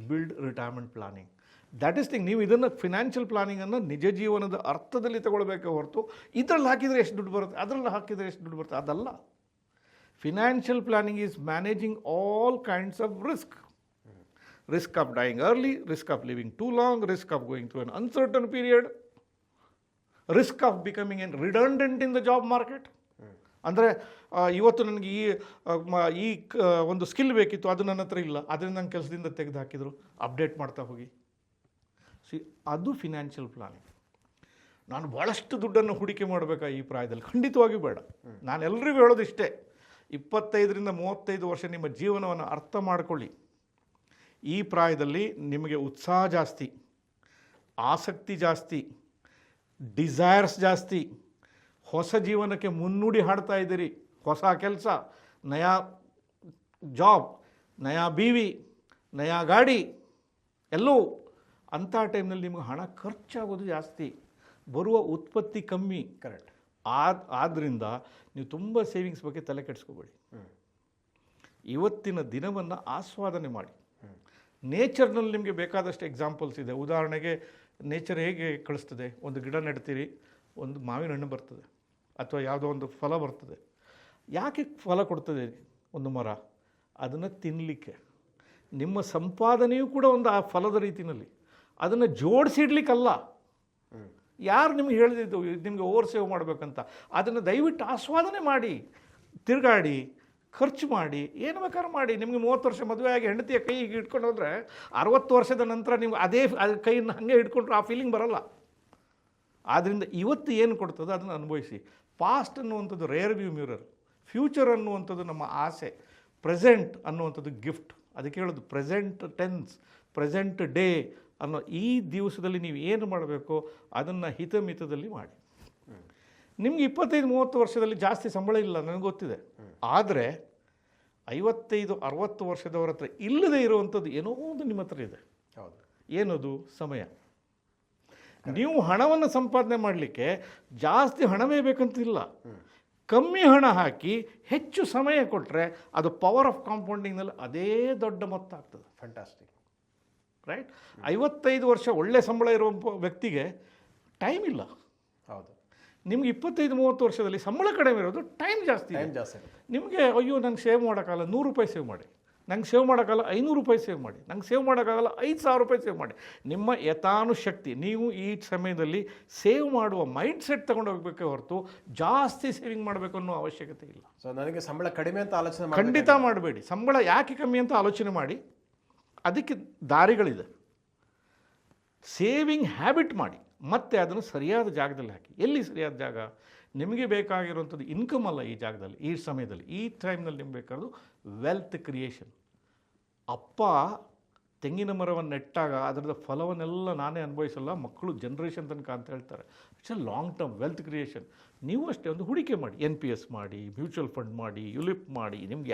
build retirement planning. That is thing. ನೀವು ಇದನ್ನು ಫಿನಾನ್ಷಿಯಲ್ ಪ್ಲಾನಿಂಗನ್ನು ನಿಜ ಜೀವನದ ಅರ್ಥದಲ್ಲಿ ತಗೊಳ್ಬೇಕೆ ಹೊರತು ಇದರಲ್ಲಿ ಹಾಕಿದರೆ ಎಷ್ಟು ದುಡ್ಡು ಬರುತ್ತೆ, ಅದರಲ್ಲಿ ಹಾಕಿದರೆ ಎಷ್ಟು ದುಡ್ಡು ಬರುತ್ತೆ, ಅದಲ್ಲ. Financial planning is managing all kinds of risk. Risk of dying early, risk of living too long, risk of going through an uncertain period, risk of becoming redundant in the job market. ಅಂದರೆ ಇವತ್ತು ನನಗೆ ಈ ಒಂದು ಸ್ಕಿಲ್ ಬೇಕಿತ್ತು, ಅದು ನನ್ನ ಹತ್ರ ಇಲ್ಲ, ಅದರಿಂದ ನನ್ನ ಕೆಲಸದಿಂದ ತೆಗೆದು ಹಾಕಿದ್ರು, ಅಪ್ಡೇಟ್ ಮಾಡ್ತಾ ಹೋಗಿ. ಅದು ಫಿನಾನ್ಷಿಯಲ್ ಪ್ಲಾನಿಂಗ್. ನಾನು ಭಾಳಷ್ಟು ದುಡ್ಡನ್ನು ಹೂಡಿಕೆ ಮಾಡಬೇಕಾ ಈ ಪ್ರಾಯದಲ್ಲಿ? ಖಂಡಿತವಾಗಿಯೂ ಬೇಡ. ನಾನು ಎಲ್ರಿಗೂ ಹೇಳೋದಿಷ್ಟೇ, 25ರಿಂದ 35 ವರ್ಷ ನಿಮ್ಮ ಜೀವನವನ್ನು ಅರ್ಥ ಮಾಡ್ಕೊಳ್ಳಿ. ಈ ಪ್ರಾಯದಲ್ಲಿ ನಿಮಗೆ ಉತ್ಸಾಹ ಜಾಸ್ತಿ, ಆಸಕ್ತಿ ಜಾಸ್ತಿ, ಡಿಸೈರ್ಸ್ ಜಾಸ್ತಿ, ಹೊಸ ಜೀವನಕ್ಕೆ ಮುನ್ನುಡಿ ಹಾಡ್ತಾ ಇದ್ದೀರಿ. ಹೊಸ ಕೆಲಸ, ನಯಾ ಜಾಬ್, ನಯಾ ಬೀವಿ, ನಯಾ ಗಾಡಿ, ಎಲ್ಲವೂ. ಅಂಥ ಟೈಮ್ನಲ್ಲಿ ನಿಮಗೆ ಹಣ ಖರ್ಚಾಗೋದು ಜಾಸ್ತಿ, ಬರುವ ಉತ್ಪತ್ತಿ ಕಮ್ಮಿ. ಕರೆಕ್ಟ್. ಆದ್ದರಿಂದ ನೀವು ತುಂಬ ಸೇವಿಂಗ್ಸ್ ಬಗ್ಗೆ ತಲೆ ಕೆಡಿಸ್ಕೋಬೇಡಿ. ಇವತ್ತಿನ ದಿನವನ್ನು ಆಸ್ವಾದನೆ ಮಾಡಿ. ನೇಚರ್ನಲ್ಲಿ ನಿಮಗೆ ಬೇಕಾದಷ್ಟು ಎಕ್ಸಾಂಪಲ್ಸ್ ಇದೆ. ಉದಾಹರಣೆಗೆ ನೇಚರ್ ಹೇಗೆ ಕಳಿಸ್ತದೆ? ಒಂದು ಗಿಡ ನೆಡ್ತೀರಿ, ಒಂದು ಮಾವಿನ ಹಣ್ಣು ಬರ್ತದೆ, ಅಥವಾ ಯಾವುದೋ ಒಂದು ಫಲ ಬರ್ತದೆ. ಯಾಕೆ ಫಲ ಕೊಡ್ತದೆ ಒಂದು ಮರ? ಅದನ್ನು ತಿನ್ನಲಿಕ್ಕೆ. ನಿಮ್ಮ ಸಂಪಾದನೆಯೂ ಕೂಡ ಒಂದು ಆ ಫಲದ ರೀತಿಯಲ್ಲಿ, ಅದನ್ನು ಜೋಡಿಸಿಡ್ಲಿಕ್ಕಲ್ಲ. ಯಾರು ನಿಮ್ಗೆ ಹೇಳಿದ್ದು ನಿಮಗೆ ಓವರ್ ಸೇವ್ ಮಾಡಬೇಕಂತ? ಅದನ್ನು ದಯವಿಟ್ಟು ಆಸ್ವಾದನೆ ಮಾಡಿ, ತಿರುಗಾಡಿ, ಖರ್ಚು ಮಾಡಿ, ಏನು ಬೇಕಾದ್ರೂ ಮಾಡಿ. ನಿಮಗೆ 30 ವರ್ಷ ಮದುವೆ ಆಗಿ ಹೆಂಡತಿಯ ಕೈ ಹೀಗೆ ಇಟ್ಕೊಂಡು ಹೋದರೆ 60 ವರ್ಷದ ನಂತರ ನಿಮ್ಗೆ ಅದೇ ಕೈಯನ್ನು ಹಾಗೆ ಹಿಡ್ಕೊಂಡ್ರೆ ಆ ಫೀಲಿಂಗ್ ಬರೋಲ್ಲ. ಆದ್ದರಿಂದ ಇವತ್ತು ಏನು ಕೊಡ್ತದೆ ಅದನ್ನು ಅನುಭವಿಸಿ. ಪಾಸ್ಟ್ ಅನ್ನುವಂಥದ್ದು ರೇರ್ ವ್ಯೂ ಮಿರರ್, ಫ್ಯೂಚರ್ ಅನ್ನುವಂಥದ್ದು ನಮ್ಮ ಆಸೆ, ಪ್ರೆಸೆಂಟ್ ಅನ್ನುವಂಥದ್ದು ಗಿಫ್ಟ್. ಅದಕ್ಕೆ ಹೇಳೋದು ಪ್ರೆಸೆಂಟ್ ಟೆನ್ಸ್, ಪ್ರೆಸೆಂಟ್ ಡೇ ಅನ್ನೋ ಈ ದಿವಸದಲ್ಲಿ ನೀವು ಏನು ಮಾಡಬೇಕೋ ಅದನ್ನು ಹಿತಮಿತದಲ್ಲಿ ಮಾಡಿ. ನಿಮ್ಗೆ 25-30 ವರ್ಷದಲ್ಲಿ ಜಾಸ್ತಿ ಸಂಬಳ ಇಲ್ಲ, ನನಗೆ ಗೊತ್ತಿದೆ. ಆದರೆ 55-60 ವರ್ಷದವರ ಹತ್ರ ಇಲ್ಲದೆ ಇರುವಂಥದ್ದು ಏನೋ ಒಂದು ನಿಮ್ಮ ಹತ್ರ ಇದೆ. ಹೌದು. ಏನದು? ಸಮಯ. ನೀವು ಹಣವನ್ನು ಸಂಪಾದನೆ ಮಾಡಲಿಕ್ಕೆ ಜಾಸ್ತಿ ಹಣವೇ ಬೇಕಂತಿಲ್ಲ. ಕಮ್ಮಿ ಹಣ ಹಾಕಿ ಹೆಚ್ಚು ಸಮಯ ಕೊಟ್ಟರೆ ಅದು ಪವರ್ ಆಫ್ ಕಾಂಪೌಂಡಿಂಗ್ನಲ್ಲಿ ಅದೇ ದೊಡ್ಡ ಮೊತ್ತ ಆಗ್ತದೆ. ಫ್ಯಾಂಟಾಸ್ಟಿಕ್. ರೈಟ್? 55 ವರ್ಷ ಒಳ್ಳೆ ಸಂಬಳ ಇರುವ ವ್ಯಕ್ತಿಗೆ ಟೈಮ್ ಇಲ್ಲ. ಹೌದು. ನಿಮ್ಗೆ 25-30 ವರ್ಷದಲ್ಲಿ ಸಂಬಳ ಕಡಿಮೆ ಇರೋದು, ಟೈಮ್ ಜಾಸ್ತಿ. ನಿಮಗೆ ಅಯ್ಯೋ ನಂಗೆ ಸೇವ್ ಮಾಡೋಕ್ಕಾಗಲ್ಲ, 100 ರೂಪಾಯಿ ಸೇವ್ ಮಾಡಿ. ನಂಗೆ ಸೇವ್ ಮಾಡೋಕ್ಕಾಗಲ್ಲ, 500 ರೂಪಾಯಿ ಸೇವ್ ಮಾಡಿ. ನಂಗೆ ಸೇವ್ ಮಾಡೋಕ್ಕಾಗಲ್ಲ, 5,000 ರೂಪಾಯಿ ಸೇವ್ ಮಾಡಿ. ನಿಮ್ಮ ಯಥಾನುಶಕ್ತಿ ನೀವು ಈ ಸಮಯದಲ್ಲಿ ಸೇವ್ ಮಾಡುವ ಮೈಂಡ್ ಸೆಟ್ ತೊಗೊಂಡು ಹೋಗಬೇಕೇ ಹೊರತು ಜಾಸ್ತಿ ಸೇವಿಂಗ್ ಮಾಡಬೇಕು ಅನ್ನೋ ಅವಶ್ಯಕತೆ ಇಲ್ಲ. ಸೊ ನನಗೆ ಸಂಬಳ ಕಡಿಮೆ ಅಂತ ಆಲೋಚನೆ ಖಂಡಿತ ಮಾಡಬೇಡಿ. ಸಂಬಳ ಯಾಕೆ ಕಮ್ಮಿ ಅಂತ ಆಲೋಚನೆ ಮಾಡಿ. ಅದಕ್ಕೆ ದಾರಿಗಳಿದೆ. ಸೇವಿಂಗ್ ಹ್ಯಾಬಿಟ್ ಮಾಡಿ, ಮತ್ತು ಅದನ್ನು ಸರಿಯಾದ ಜಾಗದಲ್ಲಿ ಹಾಕಿ. ಎಲ್ಲಿ ಸರಿಯಾದ ಜಾಗ? ನಿಮಗೆ ಬೇಕಾಗಿರುವಂಥದ್ದು ಇನ್ಕಮ್ ಅಲ್ಲ ಈ ಜಾಗದಲ್ಲಿ, ಈ ಸಮಯದಲ್ಲಿ, ಈ ಟೈಮ್ನಲ್ಲಿ ನಿಮ್ಗೆ ಬೇಕಾದ್ರು ವೆಲ್ತ್ ಕ್ರಿಯೇಷನ್. ಅಪ್ಪ ತೆಂಗಿನ ಮರವನ್ನು ನೆಟ್ಟಾಗ ಅದರದ ಫಲವನ್ನೆಲ್ಲ ನಾನೇ ಅನುಭವಿಸಲ್ಲ, ಮಕ್ಕಳು ಜನ್ರೇಷನ್ ತನಕ ಅಂತ ಹೇಳ್ತಾರೆ. It's A long term wealth creation. ನೀವು ಅಷ್ಟೇ ಒಂದು ಹೂಡಿಕೆ ಮಾಡಿ, NPS ಮಾಡಿ, ಮ್ಯೂಚುವಲ್ ಫಂಡ್ ಮಾಡಿ, ಯುಲಿಪ್ ಮಾಡಿ, ನಿಮ್ಗೆ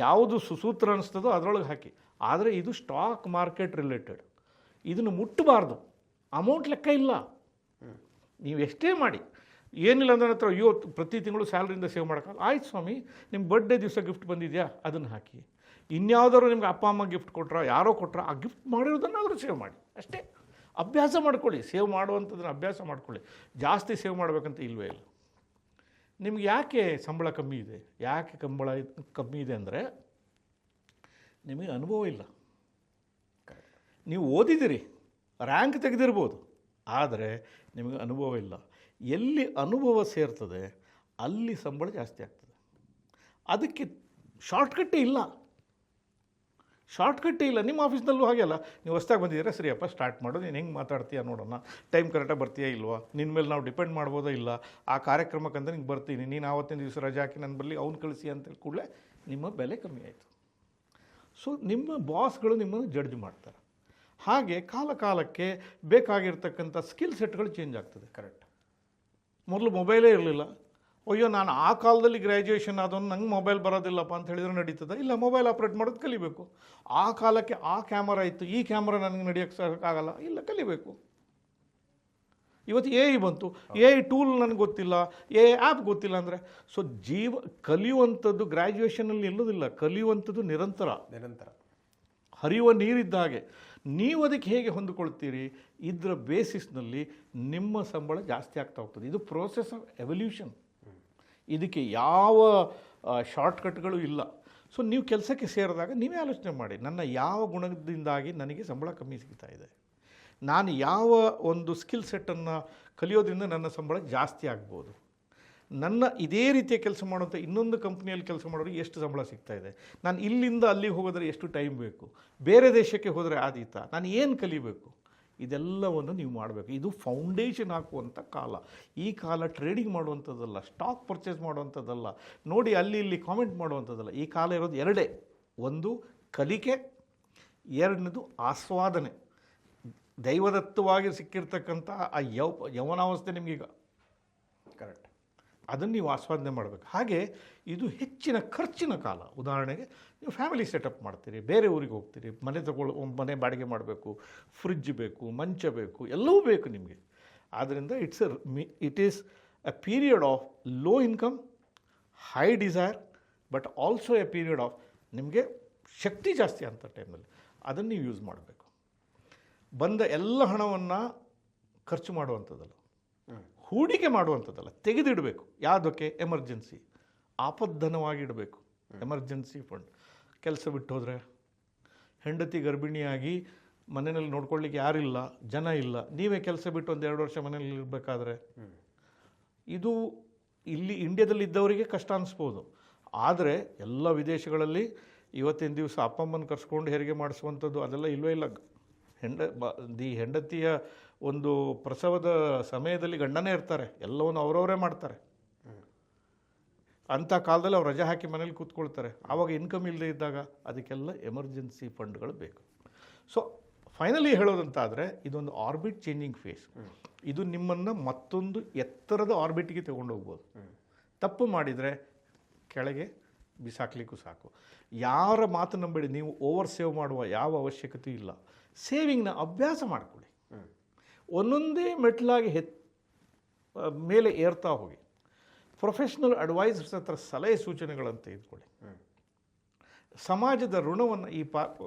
ಯಾವುದು ಸುಸೂತ್ರ ಅನ್ನಿಸ್ತದೋ ಅದರೊಳಗೆ ಹಾಕಿ. ಆದರೆ ಇದು ಸ್ಟಾಕ್ ಮಾರ್ಕೆಟ್ ರಿಲೇಟೆಡ್. ಇದನ್ನು ಮುಟ್ಟಬಾರ್ದು. ಅಮೌಂಟ್ ಲೆಕ್ಕ ಇಲ್ಲ. ನೀವು ಎಷ್ಟೇ ಮಾಡಿ, ಏನಿಲ್ಲ ಅಂದ್ರೆ ಹತ್ರ ಪ್ರತಿ ತಿಂಗಳು ಸ್ಯಾಲ್ರಿಯಿಂದ ಸೇವ್ ಮಾಡೋಕ್ಕಲ್ಲ. ಆಯ್ತು ಸ್ವಾಮಿ, ನಿಮ್ಮ ಬರ್ಡೇ ದಿವಸ ಗಿಫ್ಟ್ ಬಂದಿದೆಯಾ, ಅದನ್ನು ಹಾಕಿ. ಇನ್ಯಾವುದಾದ್ರು ನಿಮ್ಗೆ ಅಪ್ಪ ಅಮ್ಮ ಗಿಫ್ಟ್ ಕೊಟ್ರ, ಯಾರೋ ಕೊಟ್ರ, ಆ ಗಿಫ್ಟ್ ಮಾಡಿರೋದನ್ನಾದರೂ ಸೇವ್ ಮಾಡಿ. ಅಷ್ಟೇ. ಅಭ್ಯಾಸ ಮಾಡ್ಕೊಳ್ಳಿ, ಸೇವ್ ಮಾಡುವಂಥದ್ದನ್ನು ಅಭ್ಯಾಸ ಮಾಡ್ಕೊಳ್ಳಿ. ಜಾಸ್ತಿ ಸೇವ್ ಮಾಡಬೇಕಂತ ಇಲ್ಲವೇ ಇಲ್ಲ. ನಿಮ್ಗೆ ಯಾಕೆ ಸಂಬಳ ಕಮ್ಮಿ ಇದೆ? ಯಾಕೆ ಕಮ್ಮಿ ಇದೆ ಅಂದರೆ ನಿಮಗೆ ಅನುಭವ ಇಲ್ಲ. ನೀವು ಓದಿದ್ದೀರಿ, ರ್ಯಾಂಕ್ ತೆಗೆದಿರ್ಬೋದು, ಆದರೆ ನಿಮಗೆ ಅನುಭವ ಇಲ್ಲ. ಎಲ್ಲಿ ಅನುಭವ ಸೇರ್ತದೆ ಅಲ್ಲಿ ಸಂಬಳ ಜಾಸ್ತಿ ಆಗ್ತದೆ. ಅದಕ್ಕೆ ಶಾರ್ಟ್ಕಟ್ಟೇ ಇಲ್ಲ. ಶಾರ್ಟ್ಕಟ್ಟೇ ಇಲ್ಲ. ನಿಮ್ಮ ಆಫೀಸ್ನಲ್ಲೂ ಹಾಗೆ ಅಲ್ಲ, ನೀವು ಹೊಸ್ದಾಗಿ ಬಂದಿದ್ದೀರಾ, ಸರಿಯಪ್ಪ ಸ್ಟಾರ್ಟ್ ಮಾಡು, ನೀನು ಹೆಂಗೆ ಮಾತಾಡ್ತೀಯ ನೋಡೋಣ, ಟೈಮ್ ಕರೆಕ್ಟಾಗಿ ಬರ್ತೀಯಾ ಇಲ್ವಾ, ನಿನ್ನ ಮೇಲೆ ನಾವು ಡಿಪೆಂಡ್ ಮಾಡ್ಬೋದೋ ಇಲ್ಲ, ಆ ಕಾರ್ಯಕ್ರಮಕ್ಕಂತ ನಿಂಗೆ ಬರ್ತೀನಿ, ನೀನು ಆವತ್ತಿನ ದಿವಸ ರಜೆ ಹಾಕಿ ನನ್ನ ಬರಲಿ ಅವ್ನು ಕಳಿಸಿ ಅಂತೇಳಿ ಕೂಡಲೇ ನಿಮ್ಮ ಬೆಲೆ ಕಮ್ಮಿ ಆಯಿತು. ಸೊ ನಿಮ್ಮ ಬಾಸ್ಗಳು ನಿಮ್ಮನ್ನು ಜಡ್ಜ್ ಮಾಡ್ತಾರೆ. ಹಾಗೆ ಕಾಲ ಕಾಲಕ್ಕೆ ಬೇಕಾಗಿರ್ತಕ್ಕಂಥ ಸ್ಕಿಲ್ ಸೆಟ್ಗಳು ಚೇಂಜ್ ಆಗ್ತದೆ. ಕರೆಕ್ಟ್. ಮೊದಲು ಮೊಬೈಲೇ ಇರಲಿಲ್ಲ. ಅಯ್ಯೋ ನಾನು ಆ ಕಾಲದಲ್ಲಿ ಗ್ರ್ಯಾಜುಯೇಷನ್ ಆದವನು ನಂಗೆ ಮೊಬೈಲ್ ಬರೋದಿಲ್ಲಪ್ಪ ಅಂತ ಹೇಳಿದ್ರೆ ನಡೀತದೆ? ಇಲ್ಲ, ಮೊಬೈಲ್ ಆಪ್ರೇಟ್ ಮಾಡೋದು ಕಲಿಬೇಕು. ಆ ಕಾಲಕ್ಕೆ ಆ ಕ್ಯಾಮರಾ ಇತ್ತು, ಈ ಕ್ಯಾಮ್ರಾ ನನಗೆ ನಡೆಯೋಕ್ಕೆ ಆಗಲ್ಲ, ಇಲ್ಲ ಕಲಿಬೇಕು. ಇವತ್ತು ಎ ಐ ಬಂತು, ಎ ಐ ಟೂಲ್ ನನಗೆ ಗೊತ್ತಿಲ್ಲ, ಎ ಐ ಆ್ಯಪ್ ಗೊತ್ತಿಲ್ಲ ಅಂದರೆ, ಸೊ ಕಲಿಯುವಂಥದ್ದು ಗ್ರ್ಯಾಜುಯೇಷನಲ್ಲಿ ಇಲ್ಲೋದಿಲ್ಲ, ಕಲಿಯುವಂಥದ್ದು ನಿರಂತರ ಹರಿಯುವ ನೀರಿದ್ದ ಹಾಗೆ. ನೀವು ಅದಕ್ಕೆ ಹೇಗೆ ಹೊಂದಿಕೊಳ್ತೀರಿ, ಇದರ ಬೇಸಿಸ್ನಲ್ಲಿ ನಿಮ್ಮ ಸಂಬಳ ಜಾಸ್ತಿ ಆಗ್ತಾ ಹೋಗ್ತದೆ. ಇದು ಪ್ರೋಸೆಸ್ ಆಫ್ ಎವಲ್ಯೂಷನ್. ಇದಕ್ಕೆ ಯಾವ ಶಾರ್ಟ್ಕಟ್ಗಳು ಇಲ್ಲ. ಸೊ ನೀವು ಕೆಲಸಕ್ಕೆ ಸೇರಿದಾಗ ನೀವೇ ಆಲೋಚನೆ ಮಾಡಿ, ನನ್ನ ಯಾವ ಗುಣದಿಂದಾಗಿ ನನಗೆ ಸಂಬಳ ಕಮ್ಮಿ ಸಿಗ್ತಾ ಇದೆ, ನಾನು ಯಾವ ಒಂದು ಸ್ಕಿಲ್ ಸೆಟ್ಟನ್ನು ಕಲಿಯೋದ್ರಿಂದ ನನ್ನ ಸಂಬಳ ಜಾಸ್ತಿ ಆಗ್ಬೋದು, ನನ್ನ ಇದೇ ರೀತಿಯ ಕೆಲಸ ಮಾಡುವಂಥ ಇನ್ನೊಂದು ಕಂಪ್ನಿಯಲ್ಲಿ ಕೆಲಸ ಮಾಡೋರಿಗೆ ಎಷ್ಟು ಸಂಬಳ ಸಿಗ್ತಾ ಇದೆ, ನಾನು ಇಲ್ಲಿಂದ ಅಲ್ಲಿಗೆ ಹೋಗೋದ್ರೆ ಎಷ್ಟು ಟೈಮ್ ಬೇಕು, ಬೇರೆ ದೇಶಕ್ಕೆ ಹೋದರೆ ಆದೀತ, ನಾನು ಏನು ಕಲಿಬೇಕು, ಇದೆಲ್ಲವನ್ನು ನೀವು ಮಾಡಬೇಕು. ಇದು ಫೌಂಡೇಶನ್ ಹಾಕುವಂಥ ಕಾಲ. ಈ ಕಾಲ ಟ್ರೇಡಿಂಗ್ ಮಾಡುವಂಥದ್ದಲ್ಲ, ಸ್ಟಾಕ್ ಪರ್ಚೇಸ್ ಮಾಡುವಂಥದ್ದಲ್ಲ, ನೋಡಿ ಅಲ್ಲಿ ಇಲ್ಲಿ ಕಾಮೆಂಟ್ ಮಾಡುವಂಥದ್ದಲ್ಲ. ಈ ಕಾಲ ಇರೋದು ಎರಡೇ, ಒಂದು ಕಲಿಕೆ, ಎರಡನೇದು ಆಸ್ವಾದನೆ. ದೈವದತ್ತವಾಗಿ ಸಿಕ್ಕಿರ್ತಕ್ಕಂಥ ಆ ಯೌವನಾವಸ್ಥೆ ನಿಮಗೀಗ ಕರೆಕ್ಟ್, ಅದನ್ನು ನೀವು ಆಸ್ವಾದನೆ ಮಾಡಬೇಕು. ಹಾಗೆ ಇದು ಹೆಚ್ಚಿನ ಖರ್ಚಿನ ಕಾಲ. ಉದಾಹರಣೆಗೆ ನೀವು ಫ್ಯಾಮಿಲಿ ಸೆಟಪ್ ಮಾಡ್ತೀರಿ, ಬೇರೆ ಊರಿಗೆ ಹೋಗ್ತೀರಿ, ಮನೆ ಬಾಡಿಗೆ ಮಾಡಬೇಕು, ಫ್ರಿಡ್ಜ್ ಬೇಕು, ಮಂಚ ಬೇಕು, ಎಲ್ಲವೂ ಬೇಕು ನಿಮಗೆ. ಆದ್ದರಿಂದ it is a period of low income, high desire, but also a period of ನಿಮಗೆ ಶಕ್ತಿ ಜಾಸ್ತಿ ಅಂತ ಟೈಮಲ್ಲಿ ಅದನ್ನು ನೀವು ಯೂಸ್ ಮಾಡಬೇಕು. ಬಂದ ಎಲ್ಲ ಹಣವನ್ನು ಖರ್ಚು ಮಾಡುವಂಥದ್ದಲ್ಲ, ಹೂಡಿಕೆ ಮಾಡುವಂಥದ್ದಲ್ಲ, ತೆಗೆದಿಡಬೇಕು. ಯಾವುದಕ್ಕೆ? ಎಮರ್ಜೆನ್ಸಿ, ಆಪದ್ಧನವಾಗಿಡಬೇಕು. Emergency fund. ಕೆಲಸ ಬಿಟ್ಟು ಹೋದರೆ, ಹೆಂಡತಿ ಗರ್ಭಿಣಿಯಾಗಿ ಮನೆಯಲ್ಲಿ ನೋಡ್ಕೊಳ್ಳಿಕ್ಕೆ ಯಾರಿಲ್ಲ, ಜನ ಇಲ್ಲ, ನೀವೇ ಕೆಲಸ ಬಿಟ್ಟು ಒಂದು 2 ವರ್ಷ ಮನೇಲಿ ಇರಬೇಕಾದ್ರೆ, ಇದು ಇಲ್ಲಿ ಇಂಡಿಯಾದಲ್ಲಿ ಇದ್ದವರಿಗೆ ಕಷ್ಟ ಅನಿಸ್ಬೋದು. ಆದರೆ ಎಲ್ಲ ವಿದೇಶಗಳಲ್ಲಿ ಇವತ್ತಿನ ದಿವಸ ಅಪ್ಪಮ್ಮನ ಕರ್ಸ್ಕೊಂಡು ಹೆರಿಗೆ ಮಾಡಿಸುವಂಥದ್ದು ಅದೆಲ್ಲ ಇಲ್ಲವೇ ಇಲ್ಲ. ಹೆಂಡತಿಯ ಒಂದು ಪ್ರಸವದ ಸಮಯದಲ್ಲಿ ಗಂಡನೇ ಇರ್ತಾರೆ, ಎಲ್ಲವನ್ನು ಅವರವರೇ ಮಾಡ್ತಾರೆ. ಅಂಥ ಕಾಲದಲ್ಲಿ ಅವ್ರು ರಜೆ ಹಾಕಿ ಮನೇಲಿ ಕೂತ್ಕೊಳ್ತಾರೆ. ಆವಾಗ ಇನ್ಕಮ್ ಇಲ್ಲದೆ ಇದ್ದಾಗ ಅದಕ್ಕೆಲ್ಲ ಎಮರ್ಜೆನ್ಸಿ ಫಂಡ್ಗಳು ಬೇಕು. ಸೊ ಫೈನಲಿ ಹೇಳೋದಂತಾದರೆ ಇದೊಂದು ಆರ್ಬಿಟ್ ಚೇಂಜಿಂಗ್ ಫೇಸ್. ಇದು ನಿಮ್ಮನ್ನು ಮತ್ತೊಂದು ಎತ್ತರದ ಆರ್ಬಿಟ್ಗೆ ತಗೊಂಡೋಗ್ಬೋದು. ತಪ್ಪು ಮಾಡಿದರೆ ಕೆಳಗೆ ಬಿಸಾಕಲಿಕ್ಕೂ ಸಾಕು. ಯಾರ ಮಾತು ನಂಬೇಡಿ. ನೀವು ಓವರ್ ಸೇವ್ ಮಾಡುವ ಯಾವ ಅವಶ್ಯಕತೆ ಇಲ್ಲ. ಸೇವಿಂಗ್ನ ಅಭ್ಯಾಸ ಮಾಡಿಕೊಳ್ಳಿ. ಒಂದೊಂದೇ ಮೆಟ್ಲಾಗಿ ಮೇಲೆ ಏರ್ತಾ ಹೋಗಿ. ಪ್ರೊಫೆಷ್ನಲ್ ಅಡ್ವೈಸರ್ಸ್ ಹತ್ರ ಸಲಹೆ ಸೂಚನೆಗಳನ್ನು ತೆಗೆದುಕೊಳ್ಳಿ. ಸಮಾಜದ ಋಣವನ್ನು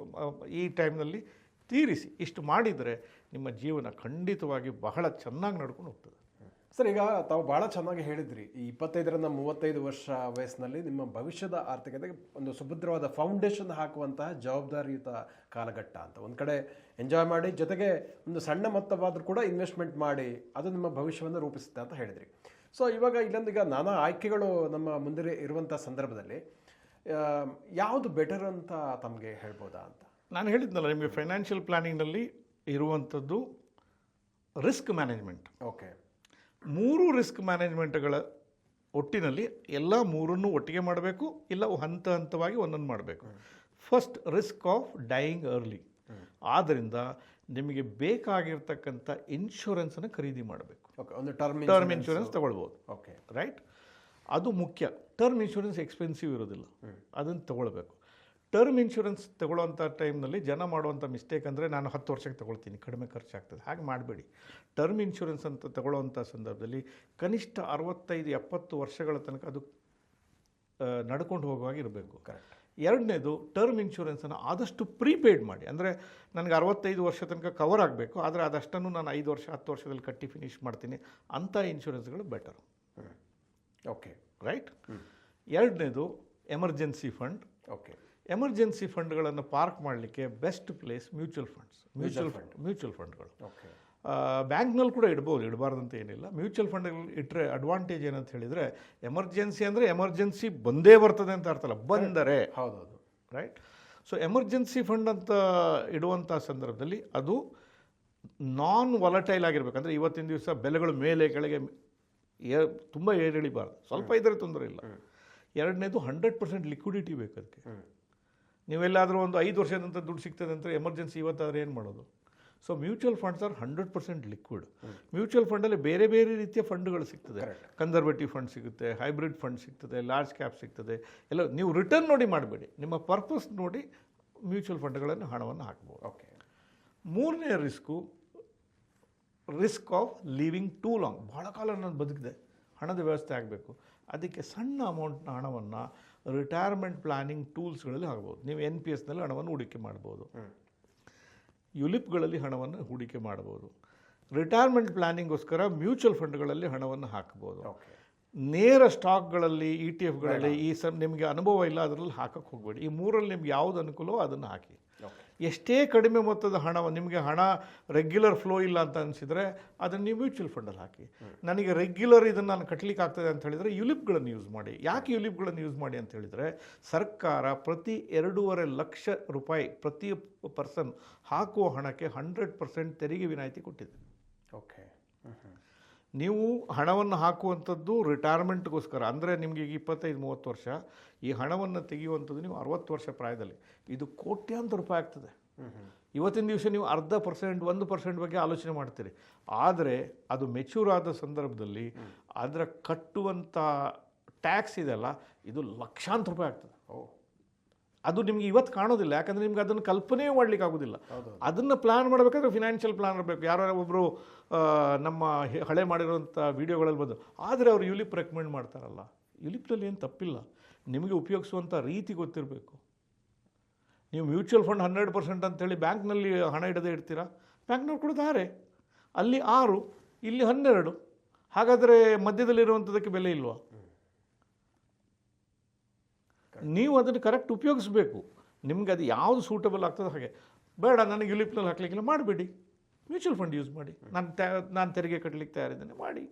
ಈ ಟೈಮ್ನಲ್ಲಿ ತೀರಿಸಿ. ಇಷ್ಟು ಮಾಡಿದರೆ ನಿಮ್ಮ ಜೀವನ ಖಂಡಿತವಾಗಿ ಬಹಳ ಚೆನ್ನಾಗಿ ನಡ್ಕೊಂಡು ಹೋಗ್ತದೆ. ಸರ್, ಈಗ ತಾವು ಭಾಳ ಚೆನ್ನಾಗಿ ಹೇಳಿದ್ರಿ, ಈ 25ರಿಂದ 35 ವರ್ಷ ವಯಸ್ಸಿನಲ್ಲಿ ನಿಮ್ಮ ಭವಿಷ್ಯದ ಆರ್ಥಿಕತೆಗೆ ಒಂದು ಸುಭದ್ರವಾದ ಫೌಂಡೇಶನ್ ಹಾಕುವಂತಹ ಜವಾಬ್ದಾರಿಯುತ ಕಾಲಘಟ್ಟ ಅಂತ. ಒಂದು ಕಡೆ ಎಂಜಾಯ್ ಮಾಡಿ, ಜೊತೆಗೆ ಒಂದು ಸಣ್ಣ ಮೊತ್ತವಾದರೂ ಕೂಡ ಇನ್ವೆಸ್ಟ್ಮೆಂಟ್ ಮಾಡಿ, ಅದು ನಿಮ್ಮ ಭವಿಷ್ಯವನ್ನು ರೂಪಿಸುತ್ತೆ ಅಂತ ಹೇಳಿದ್ರಿ. ಸೊ ಇವಾಗ ಇಲ್ಲೊಂದೀಗ ನಾನಾ ಆಯ್ಕೆಗಳು ನಮ್ಮ ಮುಂದೆ ಇರುವಂಥ ಸಂದರ್ಭದಲ್ಲಿ ಯಾವುದು ಬೆಟರ್ ಅಂತ ತಮಗೆ ಹೇಳ್ಬೋದಾ ಅಂತ? ನಾನು ಹೇಳಿದ್ನಲ್ಲ ನಿಮಗೆ, ಫೈನಾನ್ಷಿಯಲ್ ಪ್ಲ್ಯಾನಿಂಗ್ನಲ್ಲಿ ಇರುವಂಥದ್ದು ರಿಸ್ಕ್ ಮ್ಯಾನೇಜ್ಮೆಂಟ್. ಓಕೆ. 3 ರಿಸ್ಕ್ ಮ್ಯಾನೇಜ್ಮೆಂಟ್ಗಳ ಒಟ್ಟಿನಲ್ಲಿ ಎಲ್ಲ 3 ಒಟ್ಟಿಗೆ ಮಾಡಬೇಕು, ಇಲ್ಲ ಹಂತ ಹಂತವಾಗಿ ಒಂದೊಂದು ಮಾಡಬೇಕು. First, risk of dying early. ಆದ್ದರಿಂದ ನಿಮಗೆ ಬೇಕಾಗಿರ್ತಕ್ಕಂಥ ಇನ್ಶೂರೆನ್ಸನ್ನು ಖರೀದಿ ಮಾಡಬೇಕು. ಒಂದು ಟರ್ಮ್ ಇನ್ಶೂರೆನ್ಸ್ ತಗೊಳ್ಬೋದು. Okay, right. ಅದು ಮುಖ್ಯ. ಟರ್ಮ್ ಇನ್ಶೂರೆನ್ಸ್ ಎಕ್ಸ್ಪೆನ್ಸಿವ್ ಇರೋದಿಲ್ಲ, ಅದನ್ನು ತಗೊಳ್ಬೇಕು. ಟರ್ಮ್ ಇನ್ಶೂರೆನ್ಸ್ ತಗೊಳ್ಳೋವಂಥ ಟೈಮ್ನಲ್ಲಿ ಜನ ಮಾಡುವಂಥ ಮಿಸ್ಟೇಕ್ ಅಂದರೆ, ನಾನು 10 ವರ್ಷಕ್ಕೆ ತಗೊಳ್ತೀನಿ, ಕಡಿಮೆ ಖರ್ಚಾಗ್ತದೆ. ಹಾಗೆ ಮಾಡಬೇಡಿ. ಟರ್ಮ್ ಇನ್ಶೂರೆನ್ಸ್ ಅಂತ ತಗೊಳ್ಳೋವಂಥ ಸಂದರ್ಭದಲ್ಲಿ ಕನಿಷ್ಠ 65-70 ವರ್ಷಗಳ ತನಕ ಅದು ನಡ್ಕೊಂಡು ಹೋಗುವಾಗಿರಬೇಕು. ಕರೆಕ್ಟ್. ಎರಡನೇದು, ಟರ್ಮ್ ಇನ್ಶೂರೆನ್ಸನ್ನು ಆದಷ್ಟು ಪ್ರೀಪೇಯ್ಡ್ ಮಾಡಿ. ಅಂದರೆ ನನಗೆ 65 ವರ್ಷ ತನಕ ಕವರ್ ಆಗಬೇಕು, ಆದರೆ ಅದಷ್ಟನ್ನು ನಾನು 5 ವರ್ಷ 10 ವರ್ಷದಲ್ಲಿ ಕಟ್ಟಿ ಫಿನಿಷ್ ಮಾಡ್ತೀನಿ. ಅಂಥ ಇನ್ಶೂರೆನ್ಸ್ಗಳು ಬೆಟರ್. Okay, right. ಎರಡನೇದು, ಎಮರ್ಜೆನ್ಸಿ ಫಂಡ್. ಓಕೆ. ಎಮರ್ಜೆನ್ಸಿ ಫಂಡ್ಗಳನ್ನು ಪಾರ್ಕ್ ಮಾಡಲಿಕ್ಕೆ ಬೆಸ್ಟ್ ಪ್ಲೇಸ್ ಮ್ಯೂಚುವಲ್ ಫಂಡ್ಗಳು. ಓಕೆ. ಬ್ಯಾಂಕ್ನಲ್ಲಿ ಕೂಡ ಇಡ್ಬೋದು, ಇಡಬಾರ್ದಂತ ಏನಿಲ್ಲ. ಮ್ಯೂಚುವಲ್ ಫಂಡ್ಗಳಲ್ಲಿ ಇಟ್ಟರೆ ಅಡ್ವಾಂಟೇಜ್ ಏನಂತ ಹೇಳಿದರೆ, ಎಮರ್ಜೆನ್ಸಿ ಅಂದರೆ ಎಮರ್ಜೆನ್ಸಿ ಬಂದೇ ಬರ್ತದೆ ಅಂತ ಅರ್ಥಲ್ಲ, ಬಂದರೆ. ಹೌದೌದು. ರೈಟ್. ಸೊ ಎಮರ್ಜೆನ್ಸಿ ಫಂಡ್ ಅಂತ ಇಡುವಂಥ ಸಂದರ್ಭದಲ್ಲಿ ಅದು ನಾನ್ ವಾಲಟೈಲ್ ಆಗಿರ್ಬೇಕು. ಅಂದರೆ ಇವತ್ತಿನ ದಿವಸ ಬೆಲೆಗಳು ಮೇಲೆ ಕೆಳಗೆ ತುಂಬ ಏರಿಳಿಬಾರ್ದು, ಸ್ವಲ್ಪ ಇದ್ದರೆ ತೊಂದರೆ ಇಲ್ಲ. ಎರಡನೇದು 100% ಲಿಕ್ವಿಡಿಟಿ ಬೇಕು ಅದಕ್ಕೆ. ನೀವೆಲ್ಲಾದರೂ ಒಂದು 5 ವರ್ಷದ ನಂತರ ದುಡ್ಡು ಸಿಗ್ತದೆ ಅಂತ ಎಮರ್ಜೆನ್ಸಿ ಇವತ್ತಾದ್ರೆ ಏನು ಮಾಡೋದು? So mutual funds are 100% liquid. Mutual ಫಂಡಲ್ಲಿ ಬೇರೆ ಬೇರೆ ರೀತಿಯ ಫಂಡ್ಗಳು ಸಿಗ್ತದೆ. ಕನ್ಸರ್ವೇಟಿವ್ ಫಂಡ್ ಸಿಗುತ್ತೆ, ಹೈಬ್ರಿಡ್ ಫಂಡ್ ಸಿಗ್ತದೆ, ಲಾರ್ಜ್ ಕ್ಯಾಪ್ ಸಿಗ್ತದೆ. ಎಲ್ಲ ನೀವು ರಿಟರ್ನ್ ನೋಡಿ ಮಾಡಬೇಡಿ, ನಿಮ್ಮ ಪರ್ಪಸ್ ನೋಡಿ ಮ್ಯೂಚುವಲ್ ಫಂಡ್ಗಳನ್ನು ಹಣವನ್ನು ಹಾಕ್ಬೋದು. ಓಕೆ. ಮೂರನೇ risk of living too long. ಭಾಳ ಕಾಲ ನಾನು ಬದುಕಿದೆ, ಹಣದ ವ್ಯವಸ್ಥೆ ಆಗಬೇಕು. ಅದಕ್ಕೆ ಸಣ್ಣ ಅಮೌಂಟ್ನ ಹಣವನ್ನು ರಿಟೈರ್ಮೆಂಟ್ ಪ್ಲಾನಿಂಗ್ ಟೂಲ್ಸ್ಗಳಲ್ಲಿ ಆಗ್ಬೋದು. ನೀವು NPSನಲ್ಲಿ ಹಣವನ್ನು ಹೂಡಿಕೆ ಮಾಡ್ಬೋದು, ಯುಲಿಪ್ಗಳಲ್ಲಿ ಹಣವನ್ನು ಹೂಡಿಕೆ ಮಾಡ್ಬೋದು. ರಿಟೈರ್ಮೆಂಟ್ ಪ್ಲಾನಿಂಗೋಸ್ಕರ ಮ್ಯೂಚುವಲ್ ಫಂಡ್ಗಳಲ್ಲಿ ಹಣವನ್ನು ಹಾಕ್ಬೋದು. ನೇರ ಸ್ಟಾಕ್ಗಳಲ್ಲಿ, ETF ನಿಮಗೆ ಅನುಭವ ಇಲ್ಲ ಅದರಲ್ಲಿ ಹಾಕಕ್ಕೆ ಹೋಗಬೇಡಿ. ಈ ಮೂರಲ್ಲಿ ನಿಮ್ಗೆ ಯಾವುದು ಅನುಕೂಲವೋ ಅದನ್ನು ಹಾಕಿ. ಎಷ್ಟೇ ಕಡಿಮೆ ಮೊತ್ತದ ನಿಮಗೆ ಹಣ ರೆಗ್ಯುಲರ್ ಫ್ಲೋ ಇಲ್ಲ ಅಂತ ಅನಿಸಿದರೆ ಅದನ್ನು ನೀವು ಮ್ಯೂಚುವಲ್ ಫಂಡಲ್ಲಿ ಹಾಕಿ. ನನಗೆ ರೆಗ್ಯುಲರ್ ಇದನ್ನು ನಾನು ಕಟ್ಟಲಿಕ್ಕೆ ಆಗ್ತದೆ ಅಂತ ಹೇಳಿದರೆ ಯುಲಿಪ್ಗಳನ್ನು ಯೂಸ್ ಮಾಡಿ. ಯಾಕೆ ಯುಲಿಪ್ಗಳನ್ನು ಯೂಸ್ ಮಾಡಿ ಅಂತ ಹೇಳಿದರೆ, ಸರ್ಕಾರ ಪ್ರತಿ 2.5 ಲಕ್ಷ ರೂಪಾಯಿ ಪ್ರತಿ ಪರ್ಸನ್ ಹಾಕುವ ಹಣಕ್ಕೆ 100% ತೆರಿಗೆ ವಿನಾಯಿತಿ ಕೊಟ್ಟಿದೆ. ಓಕೆ. ನೀವು ಹಣವನ್ನು ಹಾಕುವಂಥದ್ದು ರಿಟೈರ್ಮೆಂಟ್ಗೋಸ್ಕರ. ಅಂದರೆ ನಿಮಗೆ ಈಗ 25-30 ವರ್ಷ, ಈ ಹಣವನ್ನು ತೆಗೆಯುವಂಥದ್ದು ನೀವು 60 ವರ್ಷ ಪ್ರಾಯದಲ್ಲಿ. ಇದು ಕೋಟ್ಯಾಂತರ ರೂಪಾಯಿ ಆಗ್ತದೆ. ಇವತ್ತಿನ ದಿವಸ ನೀವು 0.5%, 1% ಬಗ್ಗೆ ಆಲೋಚನೆ ಮಾಡ್ತೀರಿ. ಆದರೆ ಅದು ಮೆಚ್ಯೂರ್ ಆದ ಸಂದರ್ಭದಲ್ಲಿ ಅದರ ಕಟ್ಟುವಂಥ ಟ್ಯಾಕ್ಸ್ ಇದೆಲ್ಲ, ಇದು ಲಕ್ಷಾಂತರ ರೂಪಾಯಿ ಆಗ್ತದೆ. ಅದು ನಿಮಗೆ ಇವತ್ತು ಕಾಣೋದಿಲ್ಲ, ಯಾಕಂದರೆ ನಿಮ್ಗೆ ಅದನ್ನು ಕಲ್ಪನೆ ಮಾಡಲಿಕ್ಕೆ ಆಗೋದಿಲ್ಲ. ಅದನ್ನು ಪ್ಲ್ಯಾನ್ ಮಾಡಬೇಕಾದ್ರೆ ಫಿನಾನ್ಷಿಯಲ್ ಪ್ಲಾನ್ ಇರಬೇಕು. ಯಾರೋ ಒಬ್ಬರು ನಮ್ಮ ಹಳೆ ಮಾಡಿರೋಂಥ ವೀಡಿಯೋಗಳಲ್ಲಿ ಬಂದು, ಆದರೆ ಅವರು ಯುಲಿಪ್ ರೆಕಮೆಂಡ್ ಮಾಡ್ತಾರಲ್ಲ, ಯುಲಿಪ್ನಲ್ಲಿ ಏನು ತಪ್ಪಿಲ್ಲ, ನಿಮಗೆ ಉಪಯೋಗಿಸುವಂಥ ರೀತಿ ಗೊತ್ತಿರಬೇಕು. ನೀವು ಮ್ಯೂಚುವಲ್ ಫಂಡ್ 100% ಅಂತೇಳಿ ಬ್ಯಾಂಕ್ನಲ್ಲಿ ಹಣ ಇಡದೇ ಇಡ್ತೀರಾ? ಬ್ಯಾಂಕ್ನವ್ರು ಕೊಡ್ತಾರೆ, ಅಲ್ಲಿ 6, ಇಲ್ಲಿ 12. ಹಾಗಾದರೆ ಮಧ್ಯದಲ್ಲಿರುವಂಥದ್ದಕ್ಕೆ ಬೆಲೆ ಇಲ್ವಾ? ನೀವು ಅದನ್ನು ಕರೆಕ್ಟ್ ಉಪಯೋಗಿಸ್ಬೇಕು. ನಿಮ್ಗೆ ಅದು ಯಾವುದು ಸೂಟಬಲ್ ಆಗ್ತದೆ ಹಾಗೆ. ಬೇಡ ನನಗೆ ಯುಲಿಪ್ನಲ್ಲಿ ಹಾಕ್ಲಿಕ್ಕಿಲ್ಲ, ಮಾಡಬೇಡಿ, ಮ್ಯೂಚುವಲ್ ಫಂಡ್ ಯೂಸ್ ಮಾಡಿ. ನಾನು ತೆರಿಗೆ ಕಟ್ಟಲಿಕ್ಕೆ ತಯಾರಿದ್ದೇನೆ, ಮಾಡಿ.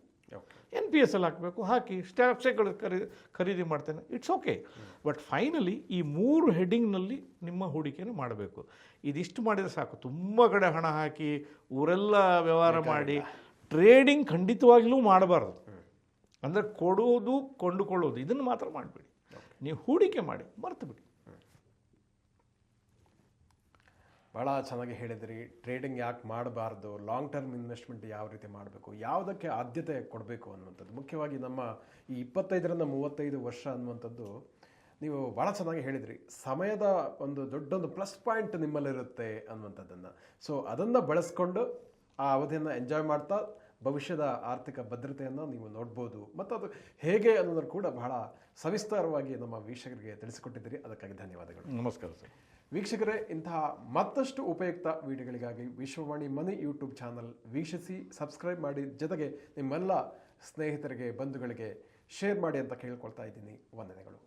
NPS ಅಲ್ಲಿ ಹಾಕಬೇಕು, ಹಾಕಿ. ಸ್ಟಾಕ್ಸ್ಗಳು ಖರೀದಿ ಮಾಡ್ತೇನೆ, ಇಟ್ಸ್ ಓಕೆ. ಬಟ್ ಫೈನಲಿ ಈ 3 ಹೆಡ್ಡಿಂಗ್ನಲ್ಲಿ ನಿಮ್ಮ ಹೂಡಿಕೆಯನ್ನು ಮಾಡಬೇಕು. ಇದಿಷ್ಟು ಮಾಡಿದರೆ ಸಾಕು. ತುಂಬ ಕಡೆ ಹಣ ಹಾಕಿ ಊರೆಲ್ಲ ವ್ಯವಹಾರ ಮಾಡಿ ಟ್ರೇಡಿಂಗ್ ಖಂಡಿತವಾಗ್ಲೂ ಮಾಡಬಾರ್ದು. ಅಂದರೆ ಕೊಡೋದು ಕೊಂಡುಕೊಳ್ಳೋದು ಇದನ್ನು ಮಾತ್ರ ಮಾಡಬೇಡಿ. ನೀವು ಹೂಡಿಕೆ ಮಾಡಿ, ಮರೆತು ಬಿಡಿ. ಭಾಳ ಚೆನ್ನಾಗಿ ಹೇಳಿದ್ರಿ. ಟ್ರೇಡಿಂಗ್ ಯಾಕೆ ಮಾಡಬಾರ್ದು, ಲಾಂಗ್ ಟರ್ಮ್ ಇನ್ವೆಸ್ಟ್ಮೆಂಟ್ ಯಾವ ರೀತಿ ಮಾಡಬೇಕು, ಯಾವುದಕ್ಕೆ ಆದ್ಯತೆ ಕೊಡಬೇಕು ಅನ್ನುವಂಥದ್ದು. ಮುಖ್ಯವಾಗಿ ನಮ್ಮ ಈ 25ರಿಂದ 35 ವರ್ಷ ಅನ್ನುವಂಥದ್ದು ನೀವು ಭಾಳ ಚೆನ್ನಾಗಿ ಹೇಳಿದ್ರಿ. ಸಮಯದ ಒಂದು ದೊಡ್ಡೊಂದು ಪ್ಲಸ್ ಪಾಯಿಂಟ್ ನಿಮ್ಮಲ್ಲಿರುತ್ತೆ ಅನ್ನುವಂಥದ್ದನ್ನು. ಸೊ ಅದನ್ನು ಬಳಸ್ಕೊಂಡು ಆ ಅವಧಿಯನ್ನು ಎಂಜಾಯ್ ಮಾಡ್ತಾ ಭವಿಷ್ಯದ ಆರ್ಥಿಕ ಭದ್ರತೆಯನ್ನು ನೀವು ನೋಡ್ಬೋದು. ಮತ್ತು ಅದು ಹೇಗೆ ಅನ್ನೋದನ್ನು ಕೂಡ ಬಹಳ ಸವಿಸ್ತಾರವಾಗಿ ನಮ್ಮ ವೀಕ್ಷಕರಿಗೆ ತಿಳಿಸಿಕೊಟ್ಟಿದ್ದೀರಿ. ಅದಕ್ಕಾಗಿ ಧನ್ಯವಾದಗಳು. ನಮಸ್ಕಾರ ಸರ್. ವೀಕ್ಷಕರೇ, ಇಂತಹ ಮತ್ತಷ್ಟು ಉಪಯುಕ್ತ ವಿಡಿಯೋಗಳಿಗಾಗಿ ವಿಶ್ವವಾಣಿ ಮನಿ ಯೂಟ್ಯೂಬ್ ಚಾನಲ್ ವೀಕ್ಷಿಸಿ, ಸಬ್ಸ್ಕ್ರೈಬ್ ಮಾಡಿ, ಜೊತೆಗೆ ನಿಮ್ಮೆಲ್ಲ ಸ್ನೇಹಿತರಿಗೆ, ಬಂಧುಗಳಿಗೆ ಶೇರ್ ಮಾಡಿ ಅಂತ ಕೇಳ್ಕೊಳ್ತಾ ಇದ್ದೀನಿ. ವಂದನೆಗಳು.